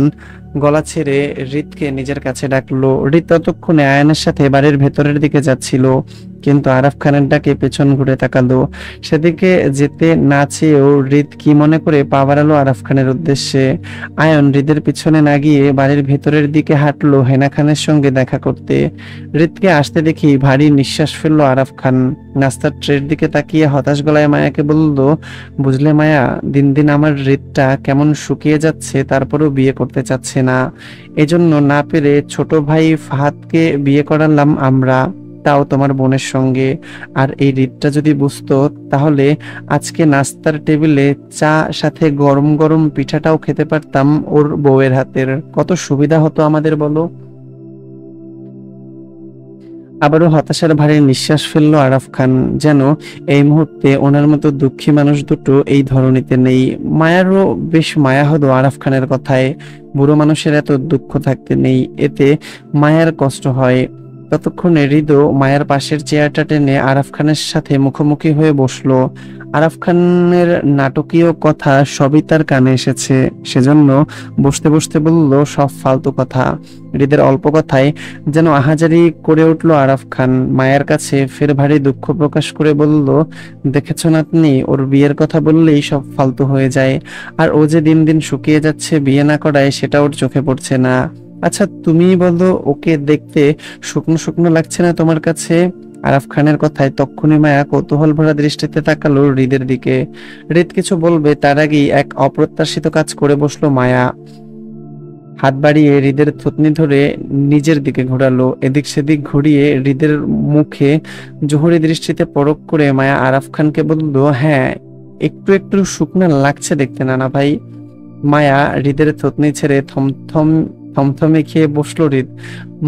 গলা ছেড়ে হৃদকে নিজের কাছে ডাকলো। হৃদ ততক্ষণে আয়নের সাথে বাড়ির ভেতরের দিকে যাচ্ছিল, কিন্তু আরাফ খানের ডাকে পেছন ঘুরে তাকালো। সেদিকে যেতে না চেয়েও হৃদ কি মনে করে পা বাড়ালো আরাফ খানের উদ্দেশ্যে। আয়ন হৃদের পিছনে না গিয়ে বাড়ির ভেতরের দিকে হাঁটলো হেনা খানের সঙ্গে দেখা করতে। হৃদকে আসতে দেখি ভারী নিঃশ্বাস ফেললো আরাফ খান। নাস্তার ট্রের দিকে তাকিয়ে হতাশ গলায় মায়াকে বলল, বুঝলে মায়া, দিন দিন আমার হৃদটা কেমন শুকিয়ে যাচ্ছে, তারপরেও বিয়ে করতে চাচ্ছে না। এজন্য না পেরে ছোট ভাই ফাহাদকে বিয়ে করালাম আমরা, তাও তোমার বোনের সঙ্গে। আর এই হৃদটা যদি বুঝতো, তাহলে আজকে নাস্তার টেবিলে চা সাথে গরম গরম পিঠাটাও খেতে পারতাম ওর বউয়ের হাতের। কত সুবিধা হতো আমাদের, বলো। আবারও হতাশার ভারী নিঃশ্বাস ফেললো আরাফ খান। যেন এই মুহূর্তে ওনার মতো দুঃখী মানুষ দুটো এই ধরনীতে নেই। মায়ারও বেশ মায়া হলো আরাফ খানের কথায়। বুড়ো মানুষের এত দুঃখ থাকতে নেই, এতে মায়ার কষ্ট হয়। ততক্ষণে হৃদও মায়ের পাশের চেয়ারটা টেনে আরাফ খানের সাথে মুখোমুখি হয়ে বসলো। আরাফ খানের নাটকীয় কথা সবই তার কানে এসেছে, সেজন্য বসতে বসতে বলল সব ফালতু কথা। হৃদের অল্প কথায় যেন আহাজারি করে উঠলো আরাফ খান। মায়ের কাছে ফের ভারী দুঃখ প্রকাশ করে বলল, দেখেছ নাতনি, ওর বিয়ের কথা বললেই সব ফালতু হয়ে যায়। আর ও যে দিন দিন শুকিয়ে যাচ্ছে বিয়ে না করায়, সেটা ওর চোখে পড়ছে না। আচ্ছা তুমি বলো, ওকে দেখতে শুকনো শুকনো লাগছে না তোমার কাছে? আরাফ খানের কথায় তক্ষুনি মায়া কৌতূহল ভরা দৃষ্টিতে তাকালো হৃদের দিকে। হৃদ কিছু বলবে তার আগেই এক অপ্রত্যাশিত কাজ করে বসলো মায়া। হাত বাড়িয়ে হৃদের থুতনি ধরে নিজের দিকে ঘোরালো। এদিক সেদিক ঘুরিয়ে হৃদের মুখে জোহরি দৃষ্টিতে পরখ করে মায়া আরাফ খানকে বলল, হ্যাঁ একটু একটু শুকনা লাগছে দেখতে নানা ভাই। মায়া হৃদের থুতনি ছেড়ে থমথমে খেয়ে বসলো হৃদ।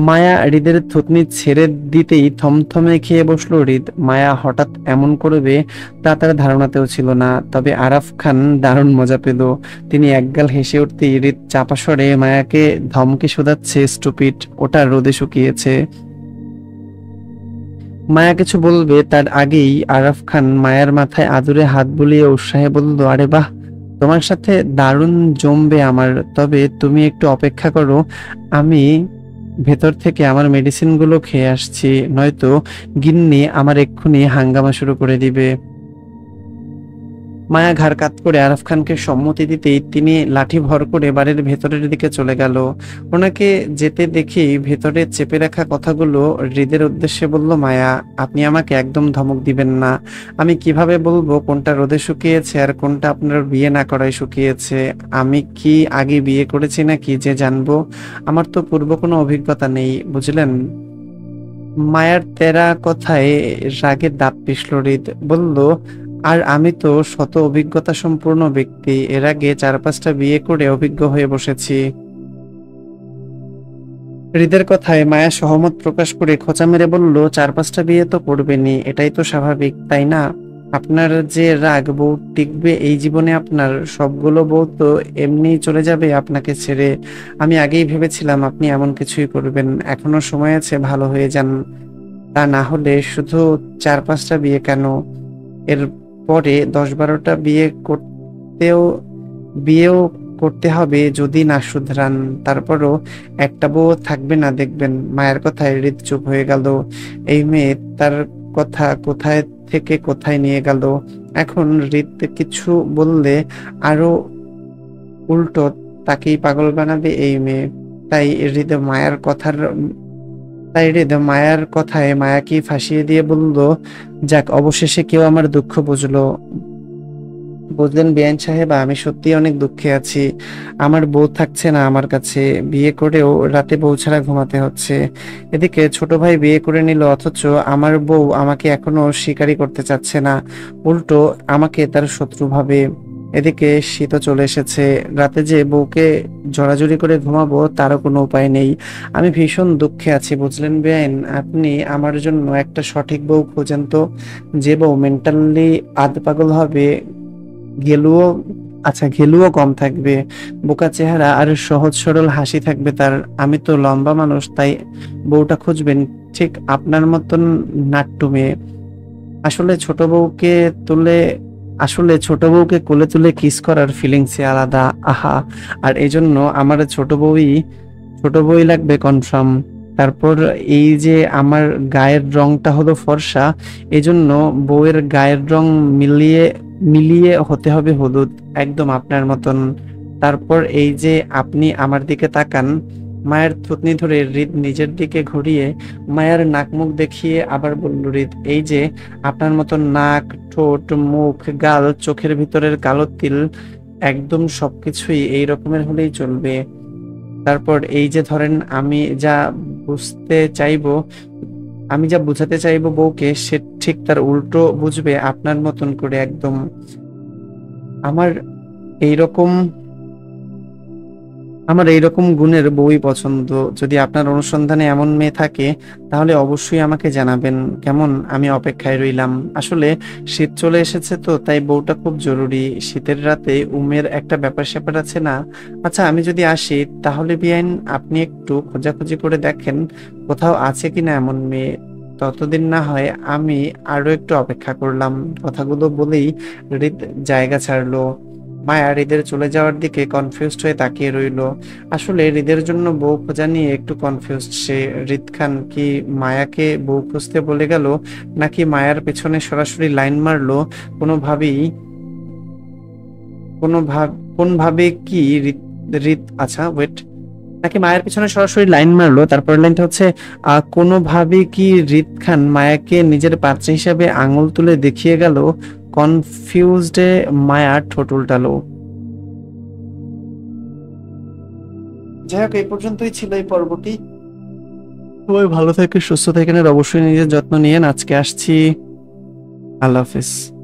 মায়া হৃদের থুতনি ছেড়ে দিতেই থমথমে খেয়ে বসলো হৃদ। মায়া হঠাৎ এমন করবে তা তার ধারণাতেও ছিল না। তবে আরাফ খান দারুণ মজা পেল। তিনি একগাল হেসে উঠতেই হৃদ চাপা স্বরে মায়াকে ধমকে শোধাচ্ছে, স্টুপিড, ওটা রোদে শুকিয়েছে। মায়া কিছু বলবে তার আগেই আরাফ খান মায়ার মাথায় আদুরে হাত বুলিয়ে উৎসাহে বলল, আরে বাহ, তোমার সাথে দারুণ জমবে আমার। তবে তুমি একটু অপেক্ষা করো, আমি ভেতর থেকে আমার মেডিসিনগুলো খেয়ে আসছি, নয়তো গিন্নি আমার এক্ষুনি হাঙ্গামা শুরু করে দিবে। মায়া ঘাড় কাত করে আরাফ খানকে সম্মতি দিতেই তিনি লাঠি ভর করে বাড়ির ভেতরের দিকে চলে গেল। ওনাকে যেতে দেখে ভেতরে চেপে রাখা কথাগুলো হৃদের উদ্দেশ্যে বলল, মায়া আপনি আমাকে একদম ধমক দিবেন না। আমি কিভাবে বলবো কোনটা রোদে শুকিয়েছে আর কোনটা আপনার বিয়ে না করায় শুকিয়েছে? আমি কি আগে বিয়ে করেছি নাকি যে জানবো? আমার তো পূর্ব কোনো অভিজ্ঞতা নেই, বুঝলেন? মায়ার তেরা কথায় রাগে দাঁত পিষল হৃদ। বলল, আর আমি তো শত অভিজ্ঞতা সম্পূর্ণ ব্যক্তি, এর আগে 4-5টা বিয়ে করে অভিজ্ঞ হয়ে বসেছি। হৃদের কথায় মায়া সহমত প্রকাশ করে খোঁচা মেরে বলল, 4-5টা বিয়ে তো করবেনই, এটাই তো স্বাভাবিক, তাই না? আপনার যে রাগ বউ টিকবে এই জীবনে? আপনার সবগুলো বউ তো এমনিই চলে যাবে আপনাকে ছেড়ে। আমি আগেই ভেবেছিলাম আপনি এমন কিছুই করবেন। এখনো সময় আছে, ভালো হয়ে যান। তা না হলে শুধু 4-5টা বিয়ে কেন, এর পরে 10-12টা বিয়েও করতে হবে যদি না শুধরান। তারপরও একটা বউ থাকবে না দেখবেন। মায়ের কথায় হৃদ চুপ হয়ে গেল। এই মেয়ে তার কথা কোথায় থেকে কোথায় নিয়ে গেল। এখন হৃদ কিছু বললে আরো উল্টো তাকেই পাগল বানাবে এই মেয়ে। তাই হৃদ মায়ার কথার তাই হৃদ মায়ার কথায় মায়াকে ফাঁসিয়ে দিয়ে বলল, যাক, অবশেষে কেউ আমার দুঃখ বুঝলো। বুঝলেন বেআইন সাহেবা, আমি সত্যি অনেক দুঃখে আছি। আমার বউ থাকছে না আমার কাছে, বিয়ে করেও রাতে বউ ছাড়া ঘুমাতে হচ্ছে। এদিকে ছোট ভাই বিয়ে করে নিল, অথচ আমার বউ আমাকে এখনো স্বীকারই করতে চাচ্ছে না, উল্টো আমাকে তার শত্রু ভাবে। এদিকে শীতও চলে এসেছে, রাতে যে বউকে জড়াজড়ি করে ঘুমাবো তারও কোনো উপায় নেই। আমি ভীষণ দুঃখে আছি, বুঝলেন বেআইন? আপনি আমার জন্য একটা সঠিক বউ খোঁজেন তো, যে বউ মেন্টালি আধ পাগল হবে, গেলুও গেলুও কম থাকবে, বোকা চেহারা আর সহজ সরল হাসি থাকবে তার। আমি তো লম্বা মানুষ, তাই বউটা খুঁজবেন ঠিক আপনার মতন নাট্টু মেয়ে। আসলে ছোট বউকে তুলে আসলে ছোট বউকে কোলে তুলে কিস করার ফিলিংসই আলাদা, আহা। আর এজন্য আমার ছোট বউই লাগবে কনফার্ম। তারপর এই যে আমার গায়ের রংটা হলো ফর্সা, এজন্য বউয়ের গায়ের রং মিলিয়ে মিলিয়ে হতে হবে হলুদ, একদম আপনার মতন। তারপর এই যে আপনি আমার দিকে তাকান। মায়ের থুতনি ধরে হৃদ নিজের দিকে ঘুরিয়ে মায়ের নাক মুখ দেখিয়ে আবার বলল, হৃদ এই যে আপনার মতন নাক, ঠোঁট, মুখ, গাল, চোখের ভিতরের কালো তিল, একদম সবকিছুই এই রকমের হলেই চলবে। তারপর এই যে ধরেন, বুঝতে চাইবো আমি যা বুঝাতে চাইবো বউকে, সে ঠিক তার উল্টো বুঝবে আপনার মতন করে একদম। আমার এইরকম আমার এইরকম গুণের বউই পছন্দ। যদি আপনার অনুসন্ধানে এমন মেয়ে থাকে তাহলে অবশ্যই আমাকে জানাবেন, কেমন? আমি অপেক্ষায় রইলাম। আসলে শীত চলে এসেছে তো, তাই বউটা খুব জরুরি। শীতের রাতে উমের একটা ব্যাপার স্যাপার আছে না? আচ্ছা, আমি যদি আসি তাহলে বিয়াইন আপনি একটু খোঁজাখুঁজি করে দেখেন কোথাও আছে কিনা এমন মেয়ে। ততদিন না হয় আমি আরো একটু অপেক্ষা করলাম। কথাগুলো বলেই হৃদ জায়গা ছাড়লো। মায়া হৃদের চলে যাওয়ার দিকে কনফিউজড হয়ে তাকিয়ে রইল। আসলে হৃদের জন্য বউ খোঁজা নিয়ে একটু কনফিউজড সে। হৃদ খান কি মায়াকে বউ খুঁজতে বলে গেল, নাকি মায়ার পেছনে সরাসরি লাইন মারলো? কোনোভাবেই কোনো ভাব কোনভাবে কি হৃদ হৃদ আচ্ছা ওয়েট নাকি মায়ের পিছনে সরাসরি লাইন মারলো? তারপর লাইনটা হচ্ছে, কোনোভাবে কি হৃদ খান মায়াকে নিজের পাত্র হিসাবে আঙুল তুলে দেখিয়ে গেল? কনফিউজডে মায়া ঠোঁট উল্টালো। যাই হোক, এই পর্যন্তই ছিল এই পর্বটি। সবাই ভালো থাকেন, সুস্থ থাকেন, আর অবশ্যই নিজের যত্ন নিয়েন। আজকে আসছি। আল্লাহ হাফেজ।